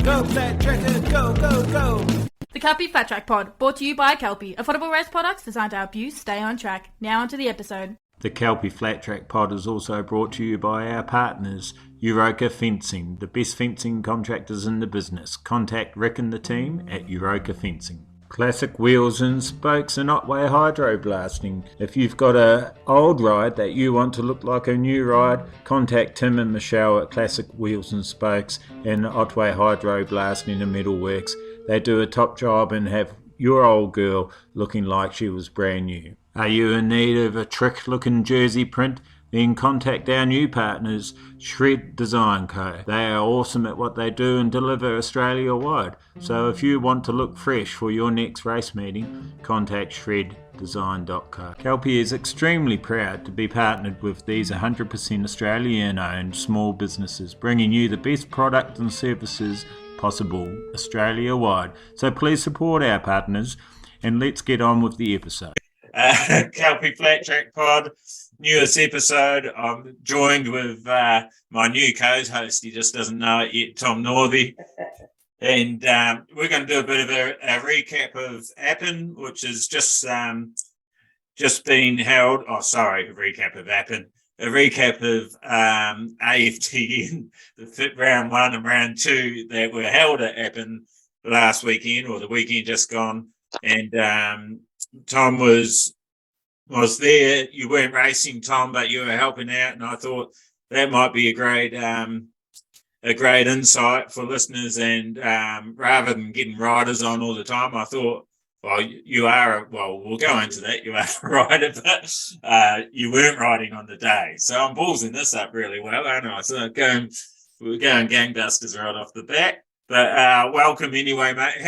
Go, Flat Tracker, go, go, go! The Kelpie Flat Track Pod, brought to you by Kelpie, affordable race products designed to help you stay on track. Now onto the episode. The Kelpie Flat Track Pod is also brought to you by our partners, Euroka Fencing, the best fencing contractors in the business. Contact Rick and the team at Euroka Fencing. Classic wheels and spokes and Otway hydro blasting. If you've got an old ride that you want to look like a new ride, contact Tim and Michelle at Classic Wheels and Spokes and Otway Hydro Blasting and Metalworks. They do a top job and have your old girl looking like she was brand new. Are you in need of a trick-looking jersey print? Then contact our new partners, Shred Design Co. They are awesome at what they do and deliver Australia-wide. So if you want to look fresh for your next race meeting, contact shreddesign.co. Kelpie is extremely proud to be partnered with these 100% Australian-owned small businesses, bringing you the best product and services possible Australia-wide. So please support our partners and let's get on with the episode. Kelpie Flat Track Pod, newest episode. I'm joined with my new co-host, he just doesn't know it yet, Tom Northey. And we're going to do a bit of a recap of Appin, which has just been held. Oh, sorry, a recap of Appin. A recap of AFTN, the round 1 and round 2 that were held at Appin last weekend, or the weekend just gone. And Tom was there. You weren't racing, Tom, but you were helping out, and I thought that might be a great insight for listeners. And rather than getting riders on all the time, I thought, well, we'll go into that. You are a rider, but you weren't riding on the day. So I'm ballsing this up really well, aren't I? So we're going gangbusters right off the bat. But welcome anyway, mate.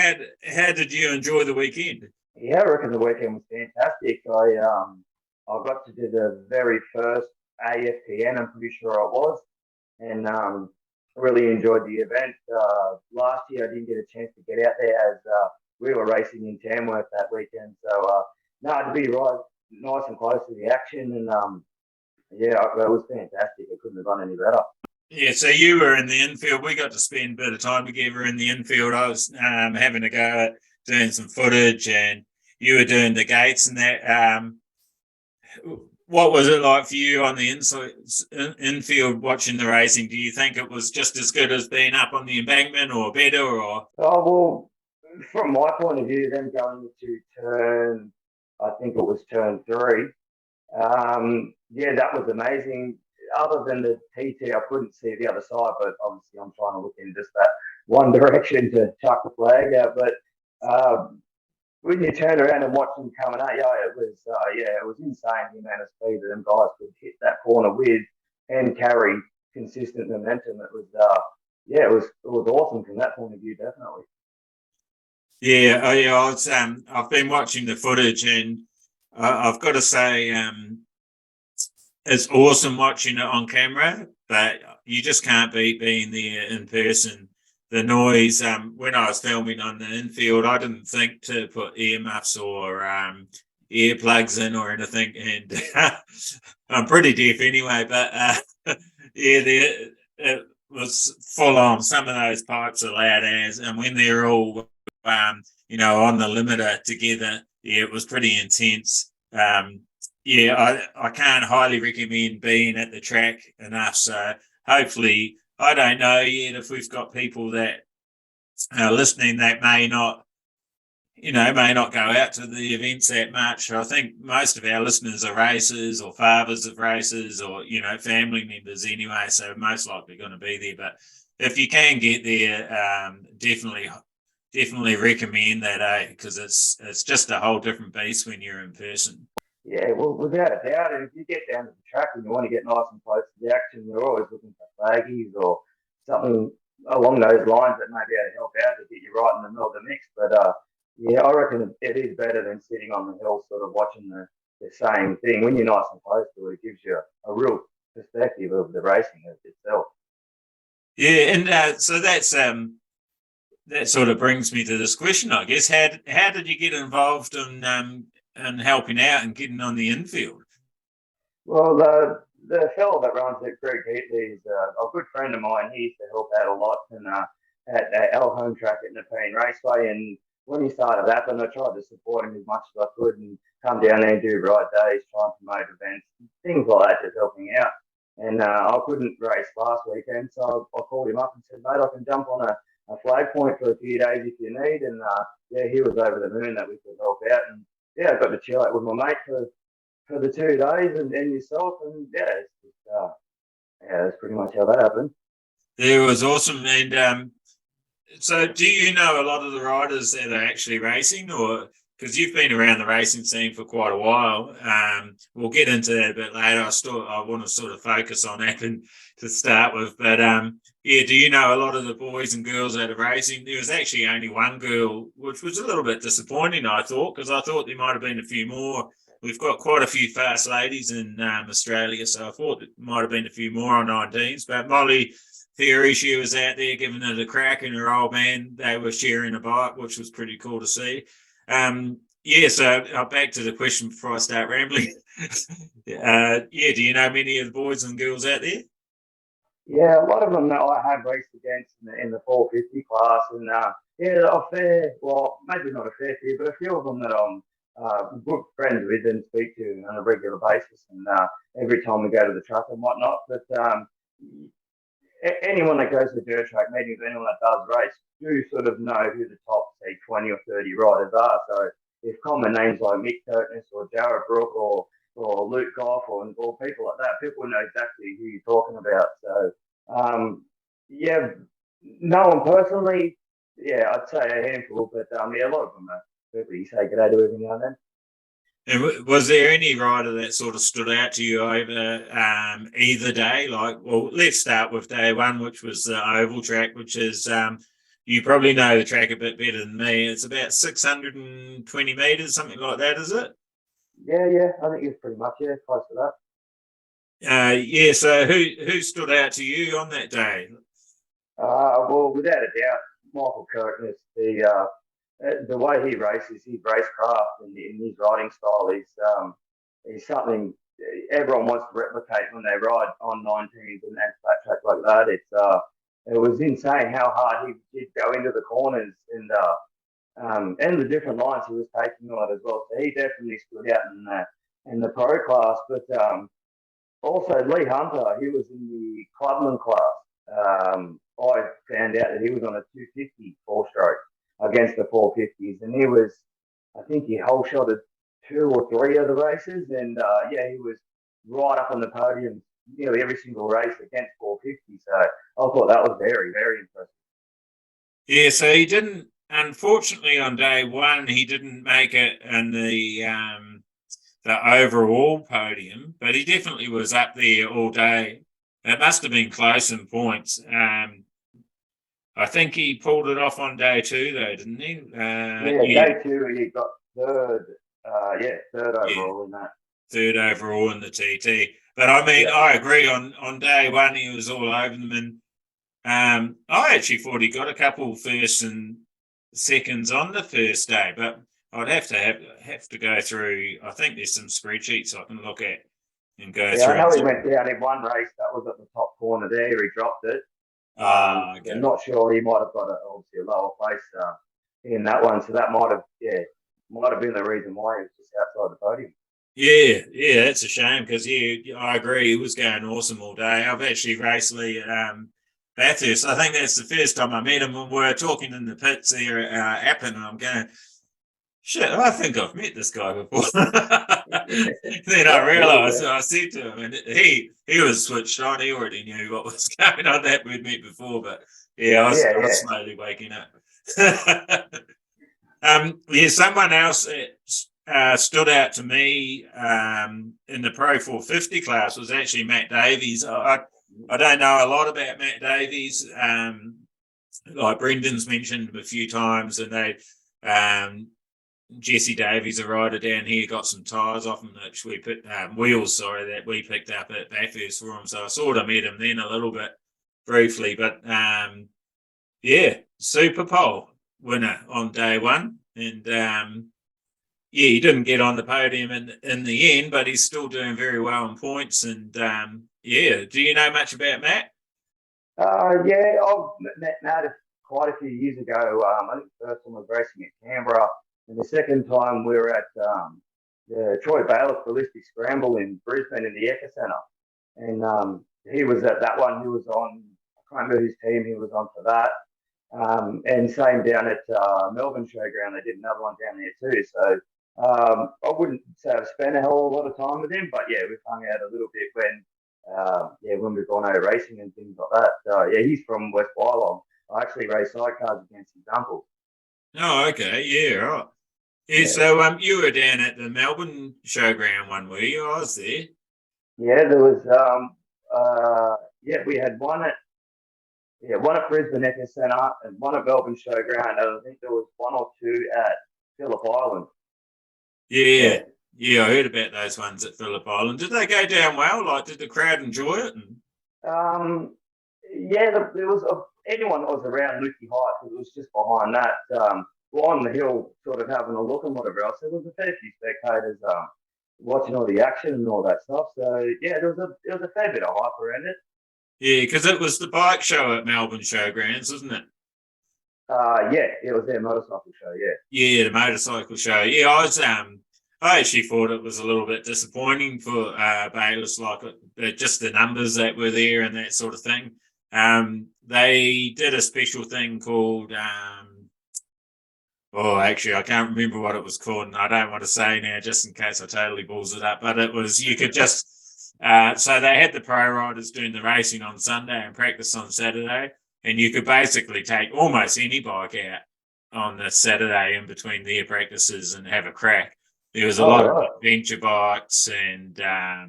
How did you enjoy the weekend? Yeah, I reckon the weekend was fantastic. I got to do the very first AFTN, I'm pretty sure it was, and really enjoyed the event. Last year I didn't get a chance to get out there as we were racing in Tamworth that weekend. So, to be right nice and close to the action, and it was fantastic. It couldn't have gone any better. Yeah, so you were in the infield. We got to spend a bit of time together in the infield. I was having a go at doing some footage, and you were doing the gates and that. What was it like for you on the infield watching the racing? Do you think it was just as good as being up on the embankment, or better? Or well, from my point of view, them going to turn, I think it was turn 3. That was amazing. Other than the PT, I couldn't see the other side, but obviously I'm trying to look in just that one direction to chuck the flag out. But when you turn around and watch them coming at you, it was insane the amount of speed that them guys could hit that corner with and carry consistent momentum. It was it was awesome from that point of view, definitely. I've been watching the footage, and I've got to say, it's awesome watching it on camera, but you just can't beat being there in person. The noise, when I was filming on the infield, I didn't think to put earmuffs or earplugs in or anything, and I'm pretty deaf anyway, but it was full on. Some of those pipes are loud as, and when they're all, on the limiter together, it was pretty intense. I can't highly recommend being at the track enough. So hopefully, I don't know yet if we've got people that are listening that may not go out to the events that much. I think most of our listeners are racers or fathers of racers or, family members anyway. So most likely going to be there. But if you can get there, definitely recommend that, because it's just a whole different beast when you're in person. Yeah, well, without a doubt, and if you get down to the track and you want to get nice and close to the action, you're always looking for flaggies or something along those lines that may be able to help out to get you right in the middle of the mix. But, I reckon it is better than sitting on the hill sort of watching the same thing. When you're nice and close to it, it gives you a real perspective of the racing itself. Yeah, and so that's that sort of brings me to this question, I guess. How did you get involved in helping out and getting on the infield? Well, the fellow that runs it, Greg Heatley, is a good friend of mine. He used to help out a lot, and at our home track at Nepean Raceway. And when he started happening, I tried to support him as much as I could and come down there and do ride days, try and promote events, things like that, just helping out. And I couldn't race last weekend, so I called him up and said, mate, I can jump on a flag point for a few days if you need. And yeah, he was over the moon that we could help out. And yeah, I got to chill out with my mate for the 2 days and yourself. And yeah, it's just, yeah, that's pretty much how that happened. It was awesome. And so do you know a lot of the riders that are actually racing, or because you've been around the racing scene for quite a while? We'll get into that a bit later. I want to sort of focus on that to start with. But yeah, do you know a lot of the boys and girls that are racing? There was actually only one girl, which was a little bit disappointing, I thought, because I thought there might have been a few more. We've got quite a few fast ladies in Australia, so I thought it might have been a few more on 19s. But Molly Theory, she was out there giving it a crack, and her old man, they were sharing a bike, which was pretty cool to see. Yeah, so back to the question before I start rambling. Yeah, do you know many of the boys and girls out there? Yeah, a lot of them that I have raced against in the 450 class, and yeah, a fair, well, maybe not a fair few, but a few of them that I'm good friends with and speak to on a regular basis, and every time we go to the track and whatnot. But anyone that goes to dirt track meetings, anyone that does race, do sort of know who the top, say, 20 or 30 riders are. So if common names like Mick Curtis or Jared Brook or Luke Goff or people like that, people know exactly who you're talking about. So, yeah, no one personally, yeah, I'd say a handful, but yeah, a lot of them are people you say good day to every now and then. And was there any rider that sort of stood out to you over either day? Like, well, let's start with day one, which was the oval track, which is you probably know the track a bit better than me. It's about 620 meters, something like that, is it? Yeah, I think it's pretty much close to that. Yeah. So who stood out to you on that day? Well, without a doubt, Michael Kirkness. The way he races, his racecraft and his riding style is something everyone wants to replicate when they ride on 19s and flat track like that. It was insane how hard he did go into the corners and the different lines he was taking on it as well. So he definitely stood out in the pro class. But also Lee Hunter, he was in the clubman class. I found out that he was on a 250 four-stroke against the 450s, and I think he whole shotted 2 or 3 of the races, and yeah, he was right up on the podium nearly every single race against 450. So I thought that was very, very impressive. Yeah, so he didn't, unfortunately, on day one, he didn't make it in the overall podium, but he definitely was up there all day. It must have been close in points. I think he pulled it off on day 2, though, didn't he? Day 2, he got third. Third overall in that. Third overall in the TT. But I mean, I agree. On day 1, he was all over them, and I actually thought he got a couple firsts and seconds on the first day. But I'd have to go through. I think there's some spreadsheets I can look at and go through. I know he went down in one race that was at the top corner there. He dropped it. Okay. I'm not sure. He might have got obviously a lower place in that one, so that might have been the reason why he was just outside the podium. Yeah, that's a shame because I agree. He was going awesome all day. I've actually raced Lee at Bathurst. I think that's the first time I met him, and we're talking in the pits there at Appin, and I'm going, shit, I think I've met this guy before. Then I realised, I said to him, and he was switched on. He already knew what was going on that we'd met before, but I was slowly waking up. Someone else stood out to me in the Pro 450 class was actually Matt Davies. I don't know a lot about Matt Davies. Like Brendan's mentioned him a few times, and they Jesse Davies, a rider down here, got some tyres off him that we put wheels, that we picked up at Bathurst for him. So I sort of met him then a little bit briefly, but super pole winner on day 1, and he didn't get on the podium in the end, but he's still doing very well in points. And do you know much about Matt? I've met Matt quite a few years ago. I think the first time I was racing at Canberra, and the second time we were at the Troy Bailiff Ballistic Scramble in Brisbane in the Ecker Centre. And he was at that one. He was on, I can't remember whose team he was on for that. And same down at Melbourne Showground, they did another one down there too. So I wouldn't say I've spent a hell of a lot of time with him, but yeah, we've hung out a little bit when we've gone over racing and things like that. Yeah, he's from West Bylong. I actually raced sidecars against his uncle. Oh, okay. Yeah, right. Yeah, so you were down at the Melbourne Showground one, were you? I was there. Yeah, there was we had one at Brisbane Ecker Centre and one at Melbourne Showground, and I think there was one or two at Phillip Island. Yeah, I heard about those ones at Phillip Island. Did they go down well? Like, did the crowd enjoy it? There was anyone that was around Lukey Heights, because it was just behind that, on the hill, sort of having a look and whatever else. There was a fair few spectators watching all the action and all that stuff. So yeah, there was a fair bit of hype around it. Yeah, because it was the bike show at Melbourne Showgrounds, wasn't it? It was their motorcycle show. Yeah, the motorcycle show. Yeah, I actually thought it was a little bit disappointing for Bayless, like just the numbers that were there and that sort of thing. They did a special thing called actually, I can't remember what it was called, and I don't want to say now just in case I totally balls it up. But it was, you could just, so they had the pro riders doing the racing on Sunday and practice on Saturday, and you could basically take almost any bike out on the Saturday in between their practices and have a crack. There was a lot of adventure bikes, and I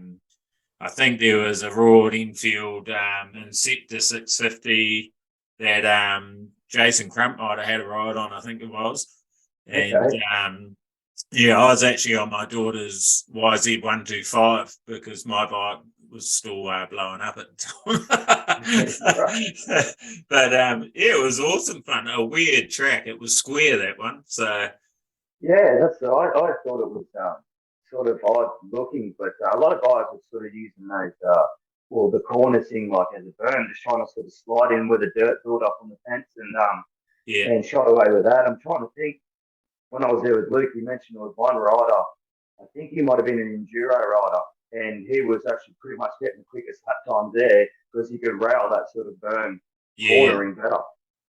think there was a Royal Enfield Inceptor 650 that Jason Crump might have had a ride on, I think it was. And I was actually on my daughter's YZ125 because my bike was still blowing up at the time. But it was awesome fun. A weird track. It was square, that one. So yeah, I thought it was sort of odd looking, but a lot of guys were sort of using those the corner thing like as a berm, just trying to sort of slide in with the dirt build up on the fence and shot away with that. I'm trying to think, when I was there with Luke, he mentioned there was one rider, I think he might have been an enduro rider, and he was actually pretty much getting the quickest lap times there because he could rail that sort of berm cornering better.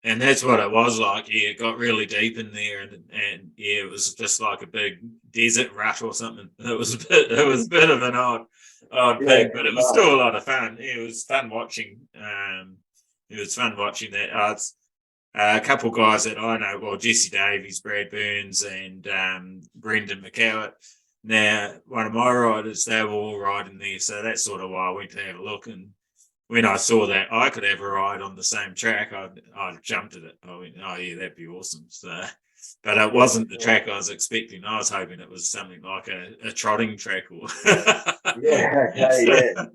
And that's what it was like. Yeah, it got really deep in there, and it was just like a big desert rut or something. It was a bit of an odd thing, but it was still a lot of fun. It was fun watching. It was fun watching that. It's a couple of guys that I know, well, Jesse Davies, Brad Burns, and Brendan McCowett. Now, one of my riders, they were all riding there, so that's sort of why I went to have a look. And when I saw that I could have a ride on the same track, I jumped at it. I went, oh yeah, that'd be awesome. So, but it wasn't the track I was expecting. I was hoping it was something like a trotting track. Or yeah.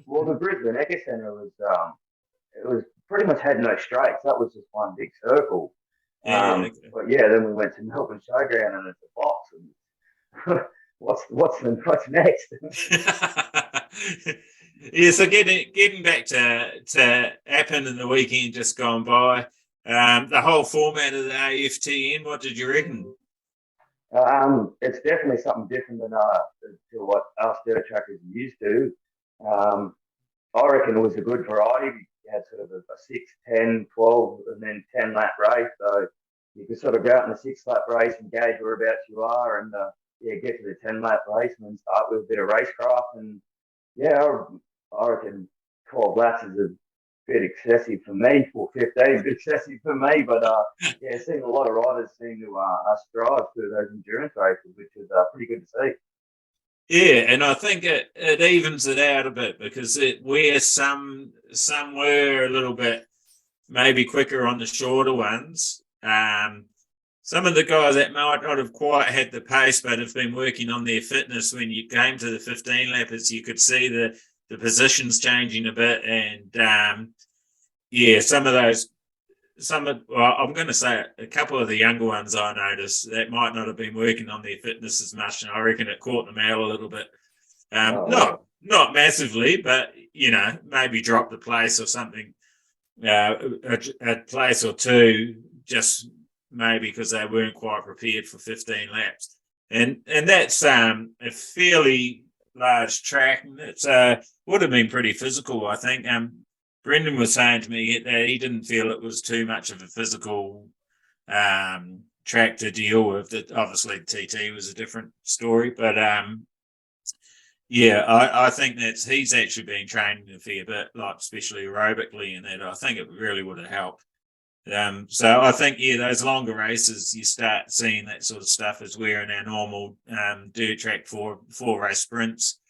Well, the Brisbane Ecker Centre was it was pretty much had no straights. That was just one big circle. But yeah, then we went to Melbourne Showground and it's a box. And what's next? Yeah, so getting back to Appin and the weekend just gone by, the whole format of the AFTN, what did you reckon? It's definitely something different than to what us dirt trackers are used to. I reckon it was a good variety. You had sort of a 6, 10, 12, and then 10 lap race. So you could sort of go out in the 6 lap race and gauge whereabouts you are, and get to the 10 lap race and then start with a bit of racecraft. And I reckon 12 laps is a bit excessive for me, or 15 a bit excessive for me. But seeing a lot of riders seem to strive through those endurance races, which is pretty good to see. Yeah, and I think it evens it out a bit because where some were a little bit maybe quicker on the shorter ones. Some of the guys that might not have quite had the pace but have been working on their fitness, when you came to the 15 lappers, you could see the positions changing a bit. And I'm going to say a couple of the younger ones I noticed that might not have been working on their fitness as much, and I reckon it caught them out a little bit. Not massively, but maybe dropped the place or something. a place or two, just maybe because they weren't quite prepared for 15 laps. And that's a fairly large track. It's would have been pretty physical, I think. Brendan was saying to me that he didn't feel it was too much of a physical track to deal with. That obviously TT was a different story, but yeah, I think he's actually been training a fair bit, like especially aerobically, and that I think it really would have helped. So I think those longer races you start seeing that sort of stuff as we're in our normal dirt track four race sprints,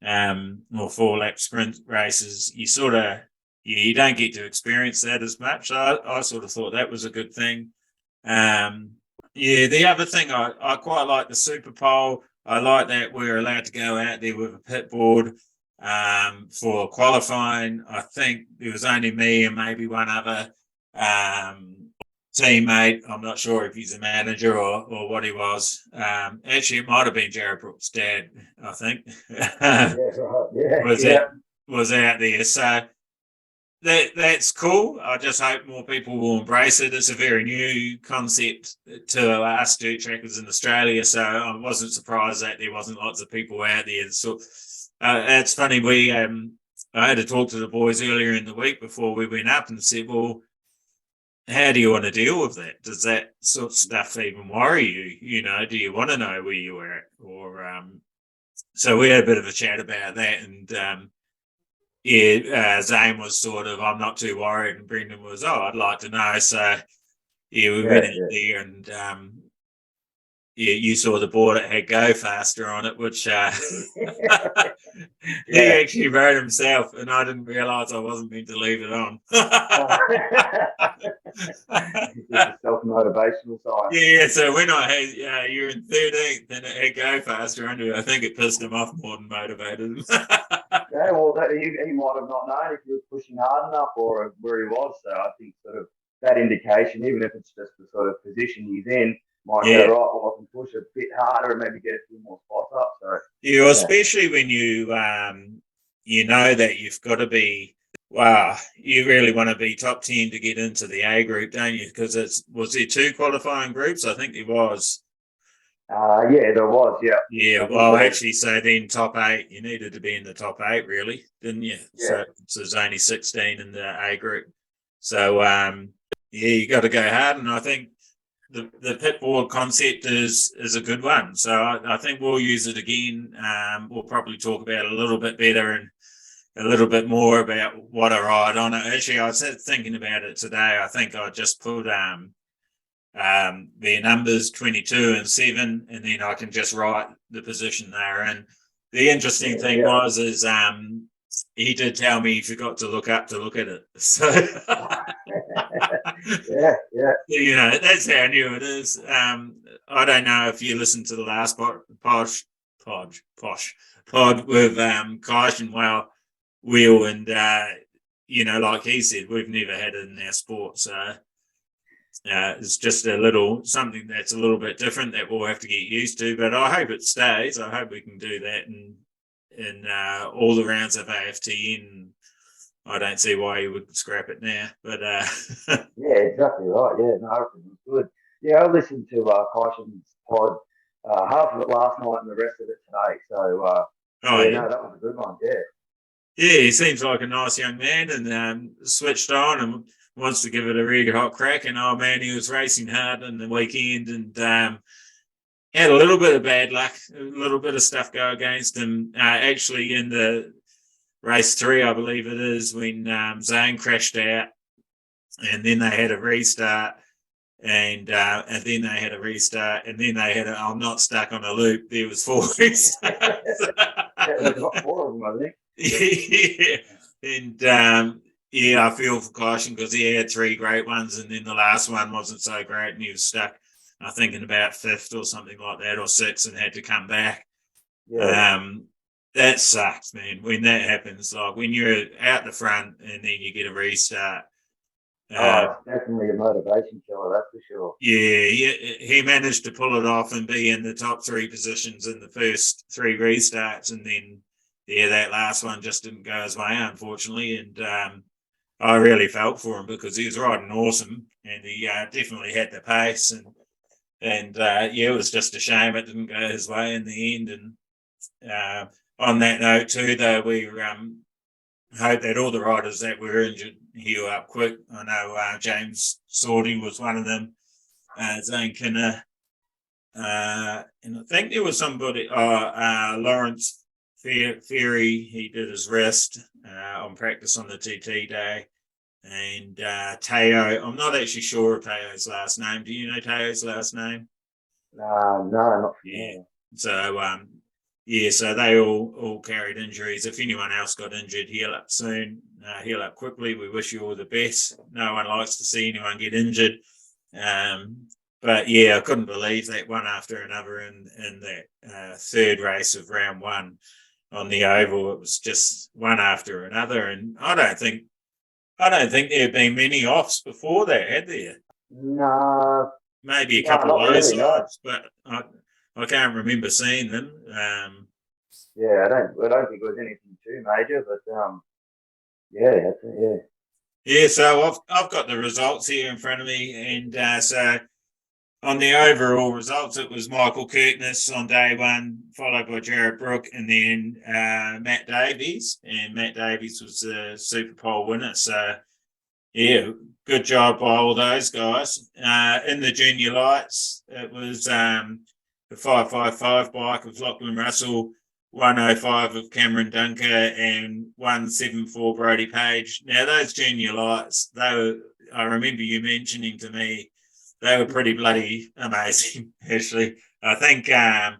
or 4 lap sprint races. You sort of you don't get to experience that as much. I sort of thought that was a good thing. The other thing I quite like the Super Pole. I like that we're allowed to go out there with a pit board for qualifying. I think there was only me and maybe one other teammate. I'm not sure if he's a manager or what he was. Actually, it might have been Jared Brooks' dad, I think. Was out there. So that's cool. I just hope more people will embrace it. It's a very new concept to us dirt trackers in Australia, so I wasn't surprised that there wasn't lots of people out there. So it's funny. I had to talk to the boys earlier in the week before we went up and said, "Well, how do you want to deal with that? Does that sort of stuff even worry you? You know, do you want to know where you were at?" Or so we had a bit of a chat about that, and Zane was sort of, I'm not too worried, and Brendan was, I'd like to know. So we went in there, and you saw the board that had Go Faster on it, which he actually wrote himself, and I didn't realise I wasn't meant to leave it on. Self-motivational side. Yeah, so when I had, you're in 13th, and it had Go Faster under it, I think it pissed him off more than motivated him. Yeah, well, he might have not known if he was pushing hard enough or where he was. So I think sort of that indication, even if it's just the sort of position he's in, might go, right, well, I can push a bit harder and maybe get a few more spots up. So especially when you know that you've got to be, you really want to be top 10 to get into the A group, don't you? Because was there 2 qualifying groups? I think there was. Yeah, there was, yeah. Yeah, well, actually, so then top 8, you needed to be in the top 8, really, didn't you? Yeah. So there's only 16 in the A group. So, you got to go hard, and I think the pit board concept is a good one. So I think we'll use it again. We'll probably talk about it a little bit better and a little bit more about what I ride on it. Actually, I was thinking about it today. I think I just put their numbers 22 and 7, and then I can just write the position they're in. The interesting thing was he did tell me he forgot to look up to look at it. So you know, that's how new it is. I don't know if you listened to the last pod with Kaish and Wheel, and you know, like he said, we've never had it in our sport, so it's just something that's a little bit different that we'll have to get used to. But I hope it stays. I hope we can do that in all the rounds of AFTN. I don't see why you would scrap it now. But yeah, exactly right. Yeah, no, it was good. Yeah, I listened to Kaishan's pod, half of it last night and the rest of it today. So no, that was a good one. Yeah. Yeah, he seems like a nice young man, and switched on and wants to give it a really hot crack. And he was racing hard on the weekend, and had a little bit of bad luck, a little bit of stuff go against him. Actually, in the race 3, I believe it is, when Zane crashed out, and then they had a restart, and then they had a restart, and then they had I'm not stuck on a loop. There was 4 restarts. They've got 4 of them, I think. Yeah, and I feel for Caution because he had 3 great ones, and then the last one wasn't so great, and he was stuck, I think, in about 5th or something like that, or 6th, and had to come back. Yeah. That sucks, man, when that happens. Like when you're out the front and then you get a restart. It's definitely a motivation killer, that's for sure. Yeah, he managed to pull it off and be in the top 3 positions in the first 3 restarts, and then that last one just didn't go his way, unfortunately. And I really felt for him because he was riding awesome, and he definitely had the pace, and it was just a shame it didn't go his way in the end. And on that note too, though, we hope that all the riders that were injured heal up quick. I know James Sorty was one of them, Zane Kinner, and I think there was somebody, Lawrence Ferry, he did his rest on practice on the TT day. And Teo, I'm not actually sure of Teo's last name. Do you know Teo's last name? No, not yeah. So so they all carried injuries. If anyone else got injured, heal up soon, heal up quickly. We wish you all the best. No one likes to see anyone get injured. But yeah, I couldn't believe that one after another in that third race of round one on the oval. It was just one after another, and I don't think there have been many offs before that, had there? No. Maybe a couple of those really, offs, but I can't remember seeing them. Yeah, I don't think it was anything too major, but yeah, that's it, yeah. Yeah, so I've got the results here in front of me, and so on the overall results, it was Michael Kirkness on day one, followed by Jared Brook, and then Matt Davies. And Matt Davies was the Super Pole winner. So, yeah, good job by all those guys. In the junior lights, it was the 555 bike of Lachlan Russell, 105 of Cameron Dunker, and 174 Brodie Page. Now, those junior lights, I remember you mentioning to me, they were pretty bloody amazing, actually. I think I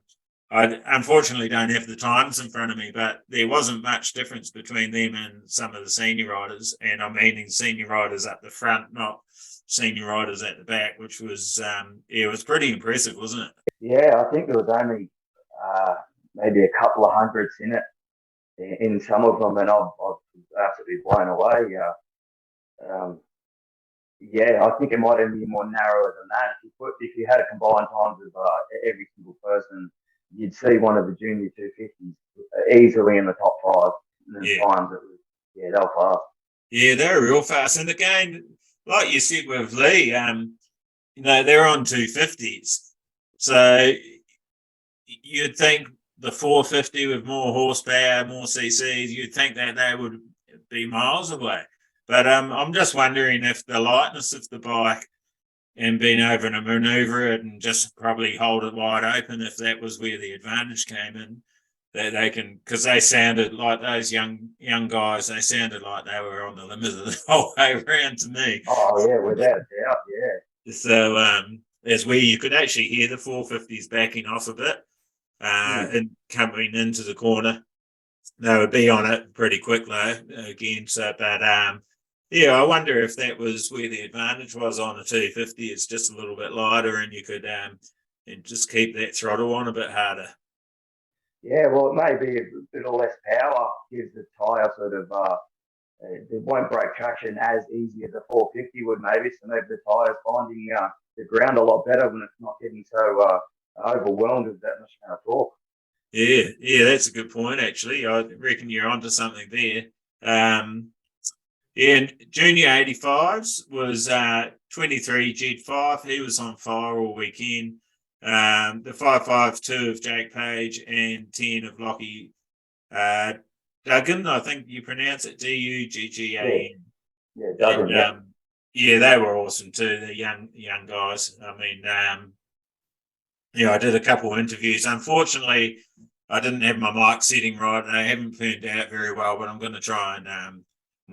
unfortunately don't have the times in front of me, but there wasn't much difference between them and some of the senior riders. And I'm meaning senior riders up the front, not senior riders at the back, which was, it was pretty impressive, wasn't it? Yeah, I think there was only maybe a couple of hundreds in it, in some of them, and I was absolutely blown away. Yeah, I think it might have been more narrower than that. If you had a combined times of every single person, you'd see one of the junior 250s easily in the top five. And then times it was, they were fast. Yeah, they were real fast. And again, like you said with Lee, they're on 250s. So you'd think the 450 with more horsepower, more CCs, you'd think that they would be miles away. But I'm just wondering if the lightness of the bike and being able to manoeuvre it and just probably hold it wide open, if that was where the advantage came in, that they can, because they sounded like those young guys, they sounded like they were on the limit of the whole way around to me. Oh, yeah, without a doubt, yeah. So there's where you could actually hear the 450s backing off a bit and coming into the corner. They would be on it pretty quick though, again. So, but I wonder if that was where the advantage was on the 250. It's just a little bit lighter, and you could and just keep that throttle on a bit harder. Yeah, well, it may be a bit of less power gives the tyre sort of it won't break traction as easy as a 450 would maybe. So maybe the tyre's finding the ground a lot better when it's not getting so overwhelmed with that much kind of torque. Yeah, that's a good point, actually. I reckon you're onto something there. And Junior 85s was 23 Jed 5. He was on fire all weekend. The 552 of Jake Page and 10 of Lockie Duggan, I think you pronounce it, Duggan. Yeah, Duggan, they were awesome too, the young guys. I mean, I did a couple of interviews. Unfortunately, I didn't have my mic setting right. They haven't turned out very well, but I'm going to try and I'm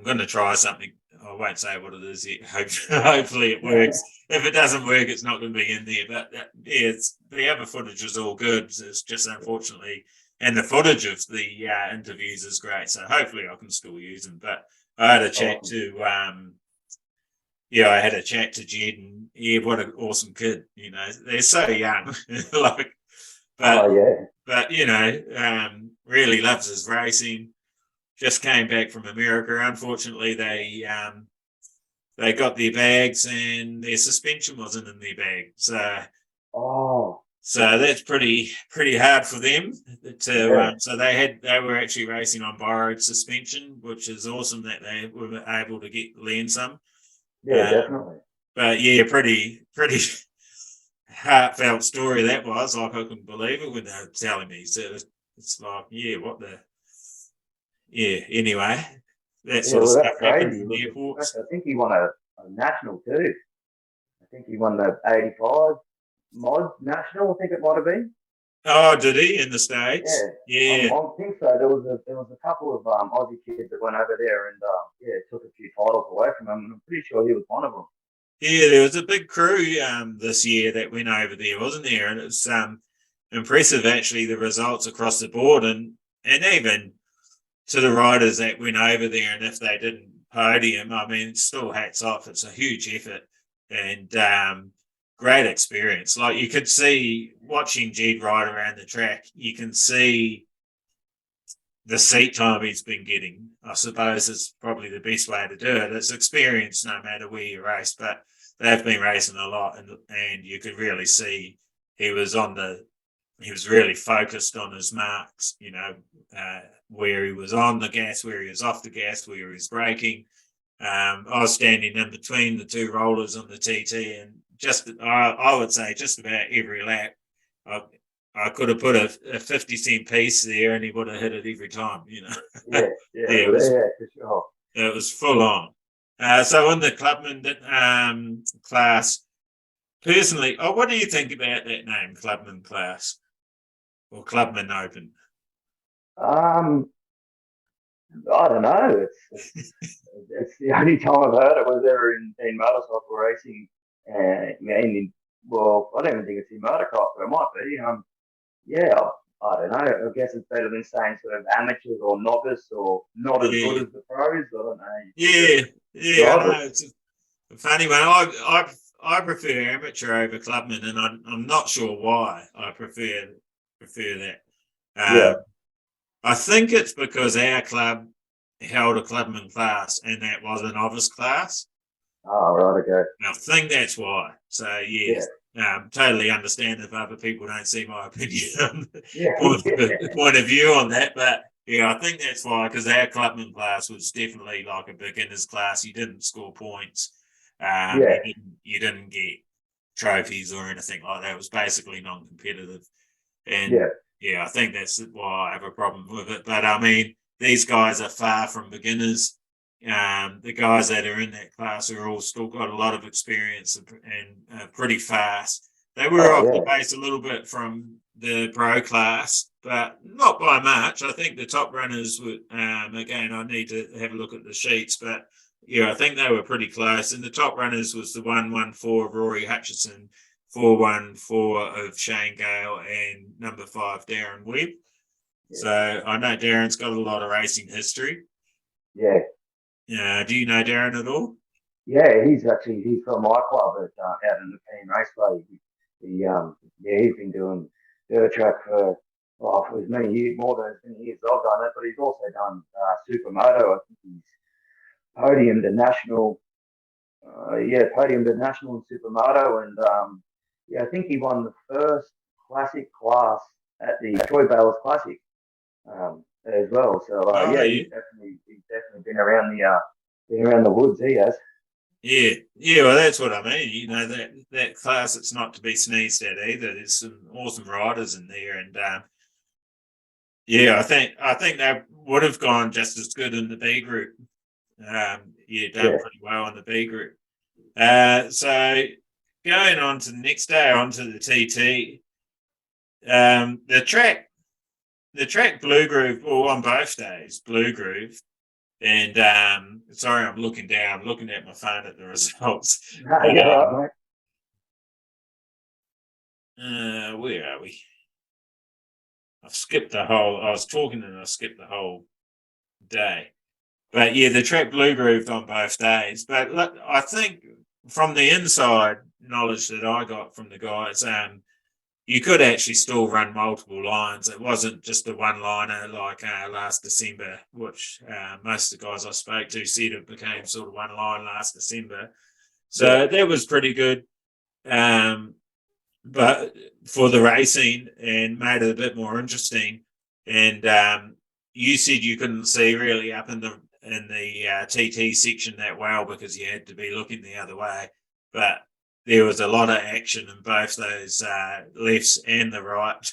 going to try something. I won't say what it is yet. Hopefully it works. If it doesn't work, it's not going to be in there. But the other footage is all good. It's just unfortunately, and the footage of the interviews is great. So hopefully I can still use them. But I had a chat to I had a chat to Jed, and what an awesome kid. They're so young, but really loves his racing. Just came back from America. Unfortunately, they got their bags and their suspension wasn't in their bag. So So that's pretty hard for them to. So they were actually racing on borrowed suspension, which is awesome that they were able to learn some. Yeah, definitely. But yeah, pretty heartfelt story that was. Like I couldn't believe it when they were telling me. So it's like, yeah, what the. Yeah. Anyway, that sort of stuff that's happens crazy. in the airports. I think he won a national too. I think he won the 85 mod national. I think it might have been. Oh, did he in the States? Yeah. I think so. There was a couple of Aussie kids that went over there and took a few titles away from him. And I'm pretty sure he was one of them. Yeah, there was a big crew this year that went over there, wasn't there? And it's impressive actually the results across the board, and even to the riders that went over there, and if they didn't podium, I mean, still hats off. It's a huge effort and great experience. Like you could see watching Jed ride around the track, you can see the seat time he's been getting. I suppose is probably the best way to do it. It's experience no matter where you race, but they've been racing a lot, and you could really see he was really focused on his marks, where he was on the gas, where he was off the gas, where he was braking. I was standing in between the two rollers on the TT, and I would say just about every lap, I could have put a 50-cent piece there and he would have hit it every time, Yeah, for sure. It was full on. So in the clubman class, personally, what do you think about that name, clubman class or clubman open? I don't know. It's the only time I've heard it was ever in motorcycle racing, and well, I don't even think it's in motocross, but it might be. I don't know. I guess it's better than saying sort of amateurs or novice or not as good as the pros. I don't know. Yeah. I know. It's a funny one. I prefer amateur over clubman, and I'm not sure why I prefer that. I think it's because our club held a clubman class, and that was a novice class. Oh, right, okay. I think that's why. So yes. Totally understand if other people don't see my opinion point of view on that, but yeah, I think that's why, because our clubman class was definitely like a beginner's class. You didn't score points, you didn't get trophies or anything like that. It was basically non-competitive, and I think that's why I have a problem with it. But I mean, these guys are far from beginners. The guys that are in that class are all still got a lot of experience and pretty fast. They were off the pace a little bit from the pro class, but not by much. I think the top runners were, again, I need to have a look at the sheets, but I think they were pretty close. And the top runners was the 114 of Rory Hutchison, 414 of Shane Gale, and number 5, Darren Webb. So I know Darren's got a lot of racing history. Yeah. Do you know Darren at all? Yeah, he's from my club out in the Keen Raceway. He's been doing dirt track for as many years, more than as many years I've done it. But he's also done supermoto. I think he's podiumed the national. Podiumed the national in supermoto, and I think he won the first classic class at the Troy Bales Classic. As well, so he's definitely been around the woods. He has. Yeah. Well, that's what I mean. That class, it's not to be sneezed at either. There's some awesome riders in there, and I think they would have gone just as good in the B group. Done pretty well in the B group. So going on to the next day, onto the TT, the track Blue Groove, or on both days, Blue Groove, and sorry, I'm looking down, looking at my phone at the results. Right, where are we? I was talking and I skipped the whole day. But yeah, the track Blue Grooved on both days. But look, I think from the inside knowledge that I got from the guys, you could actually still run multiple lines. It wasn't just a one-liner like last December, which most of the guys I spoke to said it became sort of one line last December. So that was pretty good. but for the racing and made it a bit more interesting. And you said you couldn't see really up in the TT section that well because you had to be looking the other way, but there was a lot of action in both those lefts and the right.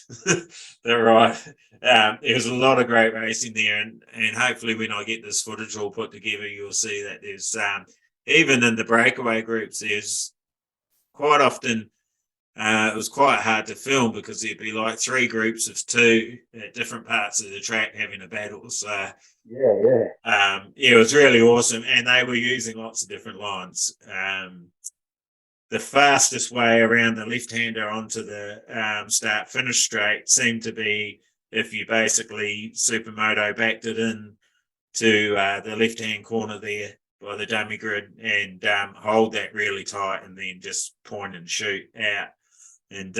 The right. There was a lot of great racing there, and hopefully when I get this footage all put together, you'll see that there's even in the breakaway groups, there's quite often. It was quite hard to film because there'd be like 3 groups of 2 at different parts of the track having a battle. So it was really awesome, and they were using lots of different lines. The fastest way around the left-hander onto the start-finish straight seemed to be if you basically supermoto backed it in to the left-hand corner there by the dummy grid and hold that really tight and then just point and shoot out. And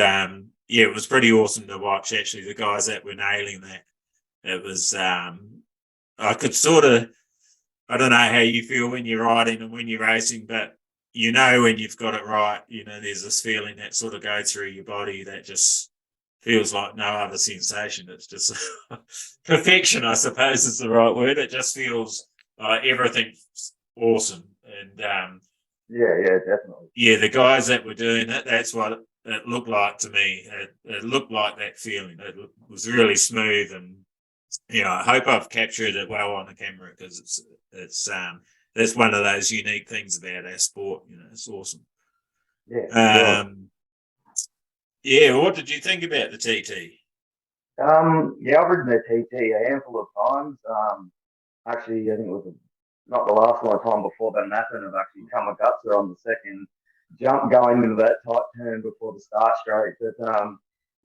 it was pretty awesome to watch, actually, the guys that were nailing that. It was, I could sort of, I don't know how you feel when you're riding and when you're racing, but you know when you've got it right, there's this feeling that sort of goes through your body that just feels like no other sensation. It's just perfection, I suppose is the right word. It just feels like everything's awesome. And definitely. Yeah, the guys that were doing it, that's what it looked like to me. It looked like that feeling. It was really smooth, and I hope I've captured it well on the camera because it's that's one of those unique things about our sport. It's awesome. Yeah. What did you think about the TT? I've ridden the TT a handful of times. Actually, I think it was not the last one time before that happened. I've actually come a gutser on the second jump going into that tight turn before the start straight. But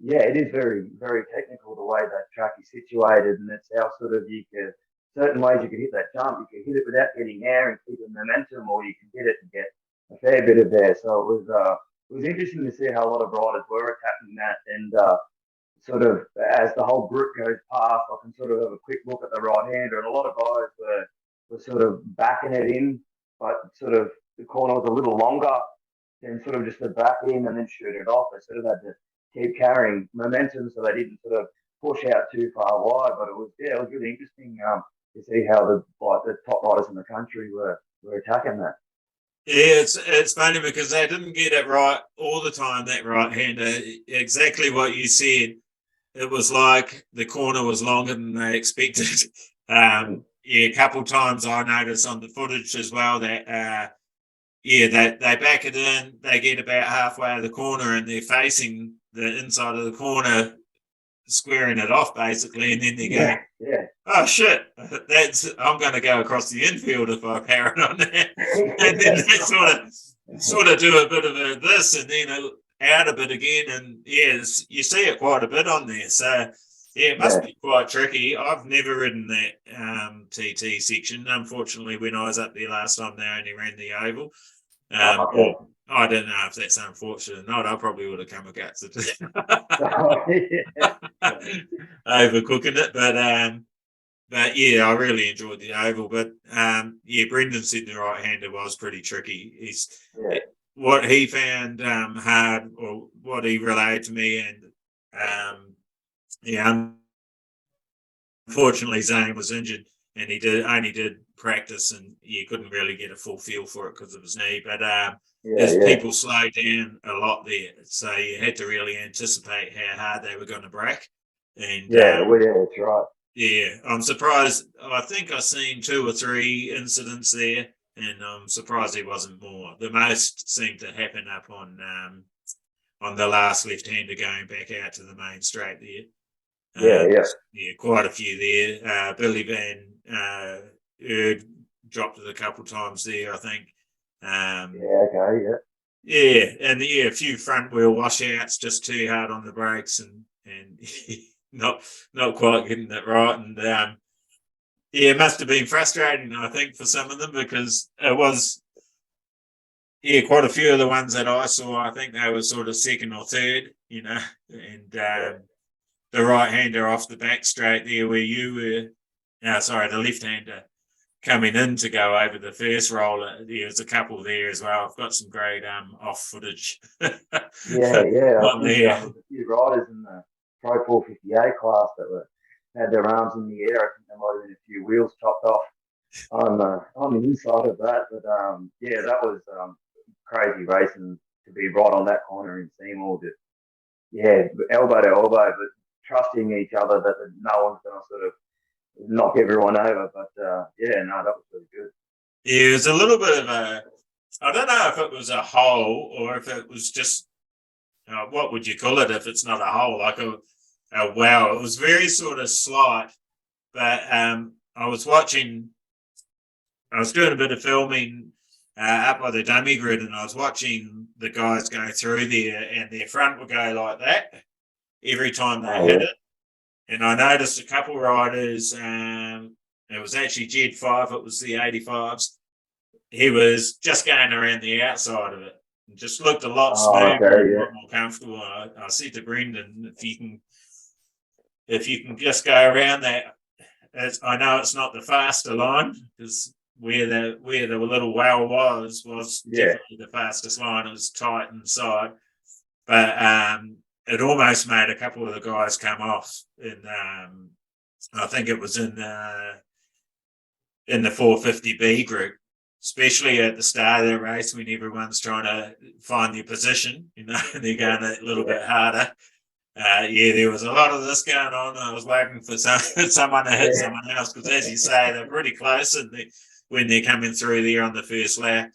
it is very, very technical the way that track is situated, and it's how sort of you can certain ways you can hit that jump. You can hit it without getting air and keeping momentum, or you can hit it and get a fair bit of air. So it was interesting to see how a lot of riders were attacking that, and sort of as the whole group goes past, I can sort of have a quick look at the right hander, and a lot of guys were sort of backing it in, but sort of the corner was a little longer than sort of just to back in and then shoot it off. They sort of had to keep carrying momentum so they didn't sort of push out too far wide. But it was really interesting to see how the top riders in the country were attacking that. Yeah, it's funny because they didn't get it right all the time, that right-hander. Exactly what you said. It was like the corner was longer than they expected. A couple of times I noticed on the footage as well that, they back it in, they get about halfway of the corner and they're facing the inside of the corner, squaring it off basically, and then they go, oh shit, I'm going to go across the infield if I carry on that. And then they sort of do a bit of this and then out a bit again, and you see it quite a bit on there. So it must be quite tricky. I've never ridden that TT section. Unfortunately, when I was up there last time, they only ran the oval. I don't know if that's unfortunate or not. I probably would have come a guts overcooking it, but I really enjoyed the oval. But Brendan said the right-hander was pretty tricky. What he found hard, or what he relayed to me, and unfortunately Zane was injured, and he only did practice, and you couldn't really get a full feel for it because of his knee. But people slowed down a lot there, so you had to really anticipate how hard they were going to break. And that's right. Yeah, I'm surprised. I think I've seen 2 or 3 incidents there, and I'm surprised there wasn't more. The most seemed to happen up on the last left-hander going back out to the main straight there. Quite a few there. Billy Van Erd dropped it a couple of times there, I think. And a few front wheel washouts, just too hard on the brakes, and not quite getting it right. And it must have been frustrating, I think, for some of them, because it was quite a few of the ones that I saw, I think they were sort of second or third, and the right-hander off the back straight there where you were, the left-hander coming in to go over the first roller. There's a couple there as well. I've got some great off footage. Yeah. I On think there. there was a few riders in the Pro 458 class that had their arms in the air. I think there might have been a few wheels chopped off on the inside of that. But yeah, that was crazy racing to be right on that corner in Seymour. Just yeah, elbow to elbow, but trusting each other that no one's going to sort of knock everyone over. But yeah, no, that was really good. Yeah, it was a little bit of a. I don't know if it was a hole or if it was just. What would you call it if it's not a hole? Like a wow. It was very sort of slight, but I was watching. I was doing a bit of filming up by the dummy grid, and I was watching the guys go through there, and their front would go like that every time they hit it. And I noticed a couple riders. It was actually Jed 5. It was the 85s. He was just going around the outside of it. It just looked a lot smoother, a lot more comfortable. I said to Brendan, if you can just go around that. I know it's not the faster line because where the little well was definitely the fastest line. It was tight inside, but it almost made a couple of the guys come off. I think it was in the 450B group, especially at the start of the race when everyone's trying to find their position. You know, they're going a little bit harder. Yeah, there was a lot of this going on. I was waiting for someone to hit someone else because, as you say, they're pretty close, and when they're coming through there on the first lap,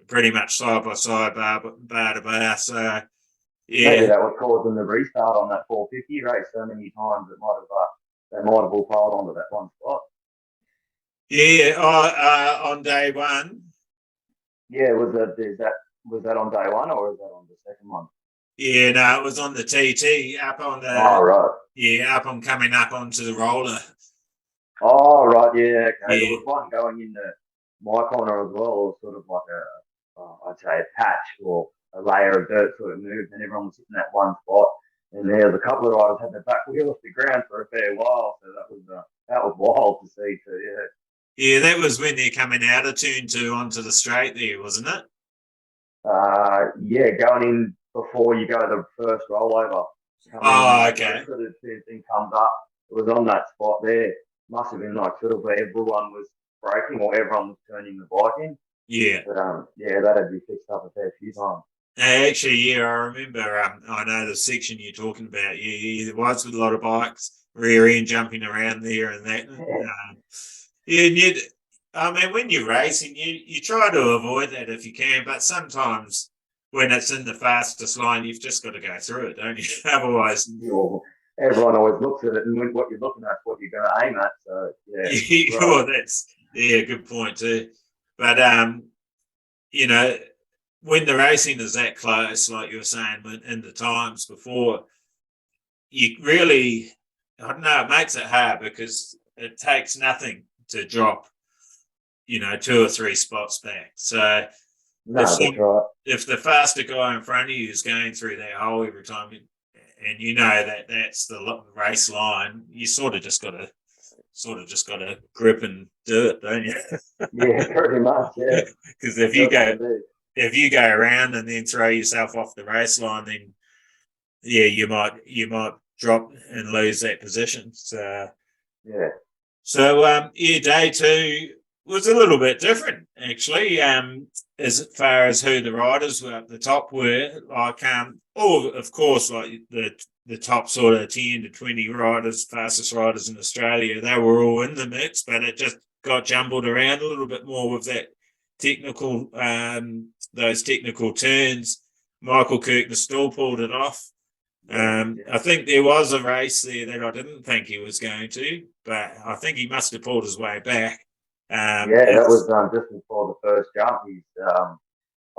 pretty much side by side, bar to bar. So, yeah, maybe that was causing the restart on that 450 race so many times. They might have all piled onto that one spot. Yeah, on day one. Yeah, was that on day one or was that on the second one? Yeah, no, it was on the TT up on the. Oh, right. Yeah, up on coming up onto the roller. Oh, right. Yeah. Okay. Yeah. There was one going into my corner as well, or sort of like I'd say a patch or a layer of dirt sort of moved, and everyone was sitting in that one spot. And there was a couple of riders had their back wheel off the ground for a fair while, so that was wild to see too. Yeah. Yeah, that was when they're coming out of turn 2 onto the straight there, wasn't it? Yeah, going in before you go the first rollover. Okay. Sort of thing comes up. It was on that spot there. Must have been like sort of where everyone was braking or everyone was turning the bike in. Yeah. But yeah, that had to be fixed up a fair few times. Actually, yeah, I remember. I know the section you're talking about. Yeah, there was with a lot of bikes, rear end jumping around there and that. Yeah, and I mean, when you're racing, you try to avoid that if you can, but sometimes when it's in the fastest line, you've just got to go through it, don't you? Otherwise, everyone always looks at it, and what you're looking at is what you're going to aim at. So yeah, well, that's a good point too. But you know, when the racing is that close, like you were saying, in the times before, you really, I don't know, it makes it hard because it takes nothing to drop, 2 or 3 spots back. So if the faster guy in front of you is going through that hole every time, and you know that's the race line, you sort of just got to grip and do it, don't you? Yeah, pretty much. Yeah. Because if you go around and then throw yourself off the race line, then yeah, you might drop and lose that position. So yeah. So day 2 was a little bit different actually. As far as who the riders were at the top were, like of course, like the top sort of 10 to 20 riders, fastest riders in Australia, they were all in the mix, but it just got jumbled around a little bit more with that technical, those technical turns. Michael Kirkner still pulled it off. I think there was a race there that I didn't think he was going to, but I think he must have pulled his way back. That was just before the first jump. He's, I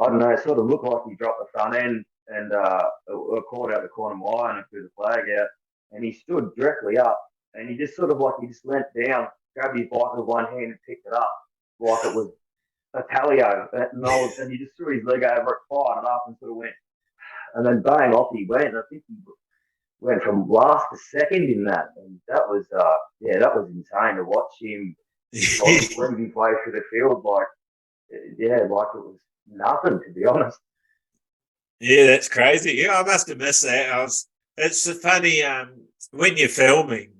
don't know, it sort of looked like he dropped the front end and caught out the corner wire and threw the flag out. And he stood directly up and he just leant down, grabbed his bike with one hand and picked it up like it was a Talio. And he just threw his leg over it, fired it up and sort of went. And then bang, off he went. I think he went from last to second in that. And that was insane to watch him like the breathing place for the field, like it was nothing, to be honest. Yeah, that's crazy. Yeah, I must have missed that. It's funny, when you're filming,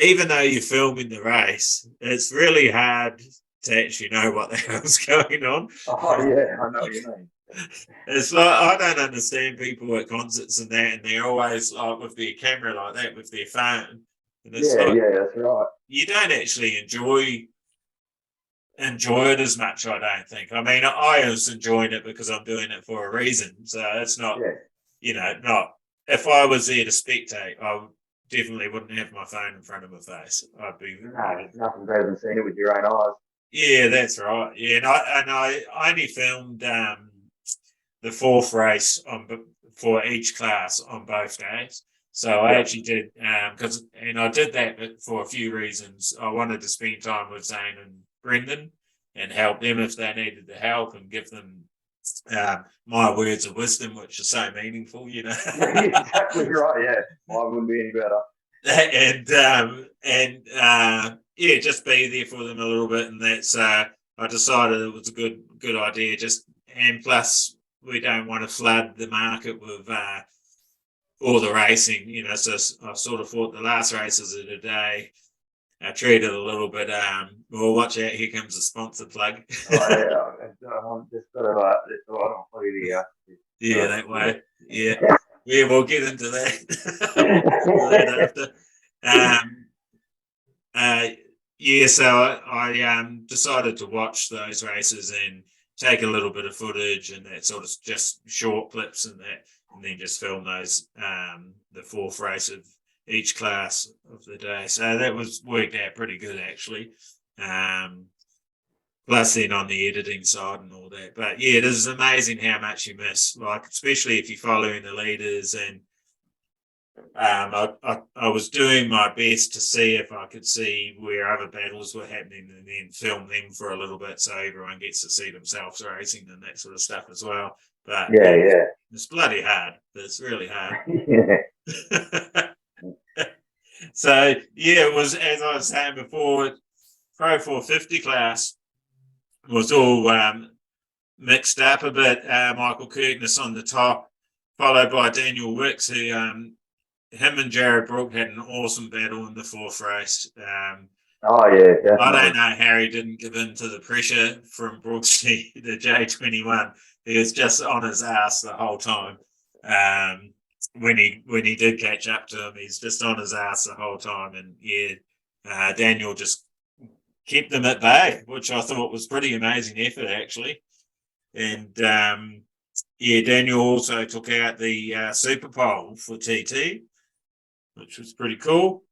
even though you're filming the race, it's really hard to actually know what the hell's going on. Oh yeah, I know what you mean. It's like, I don't understand people at concerts and that, and they're always like with their camera like that, with their phone. And it's Yeah, like, that's right. you don't actually enjoy it as much, I don't think. I mean, I was enjoying it because I'm doing it for a reason. So it's not, not, if I was there to spectate, I definitely wouldn't have my phone in front of my face. I'd be, No, nothing better than seeing it with your own eyes. yeah, that's right. Yeah, and I only filmed the fourth race for each class on both days. So I actually did and I did that for a few reasons. I wanted to spend time with Zane and Brendan and help them if they needed the help and give them my words of wisdom, which are so meaningful, Exactly right. Yeah, mine wouldn't be any better. And just be there for them a little bit, and that's I decided it was a good idea. And plus we don't want to flood the market with all the racing, So I sort of thought the last races of the day, I treated a little bit. Well, watch out! Here comes a sponsor plug. I'm just got to. I don't put it here. Yeah, that way. Yeah, we'll get into that. After. So I decided to watch those races and take a little bit of footage and that sort of just short clips and that, and then just film those the fourth race of each class of the day. So that was worked out pretty good actually. Plus then on the editing side and all that. But yeah, it is amazing how much you miss, like especially if you're following the leaders. And I was doing my best to see if I could see where other battles were happening and then film them for a little bit so everyone gets to see themselves racing and that sort of stuff as well. But it's bloody hard. It's really hard. So yeah, it was, as I was saying before, Pro 450 class was all mixed up a bit. Michael Kirkness on the top, followed by Daniel Wicks, who him and Jared Brook had an awesome battle in the fourth race. Definitely. I don't know how he didn't give in to the pressure from Brooks, the J21. He was just on his ass the whole time. When he did catch up to him, he's just on his ass the whole time. And Daniel just kept them at bay, which I thought was pretty amazing effort actually. And Daniel also took out the Super Pole for TT, which was pretty cool.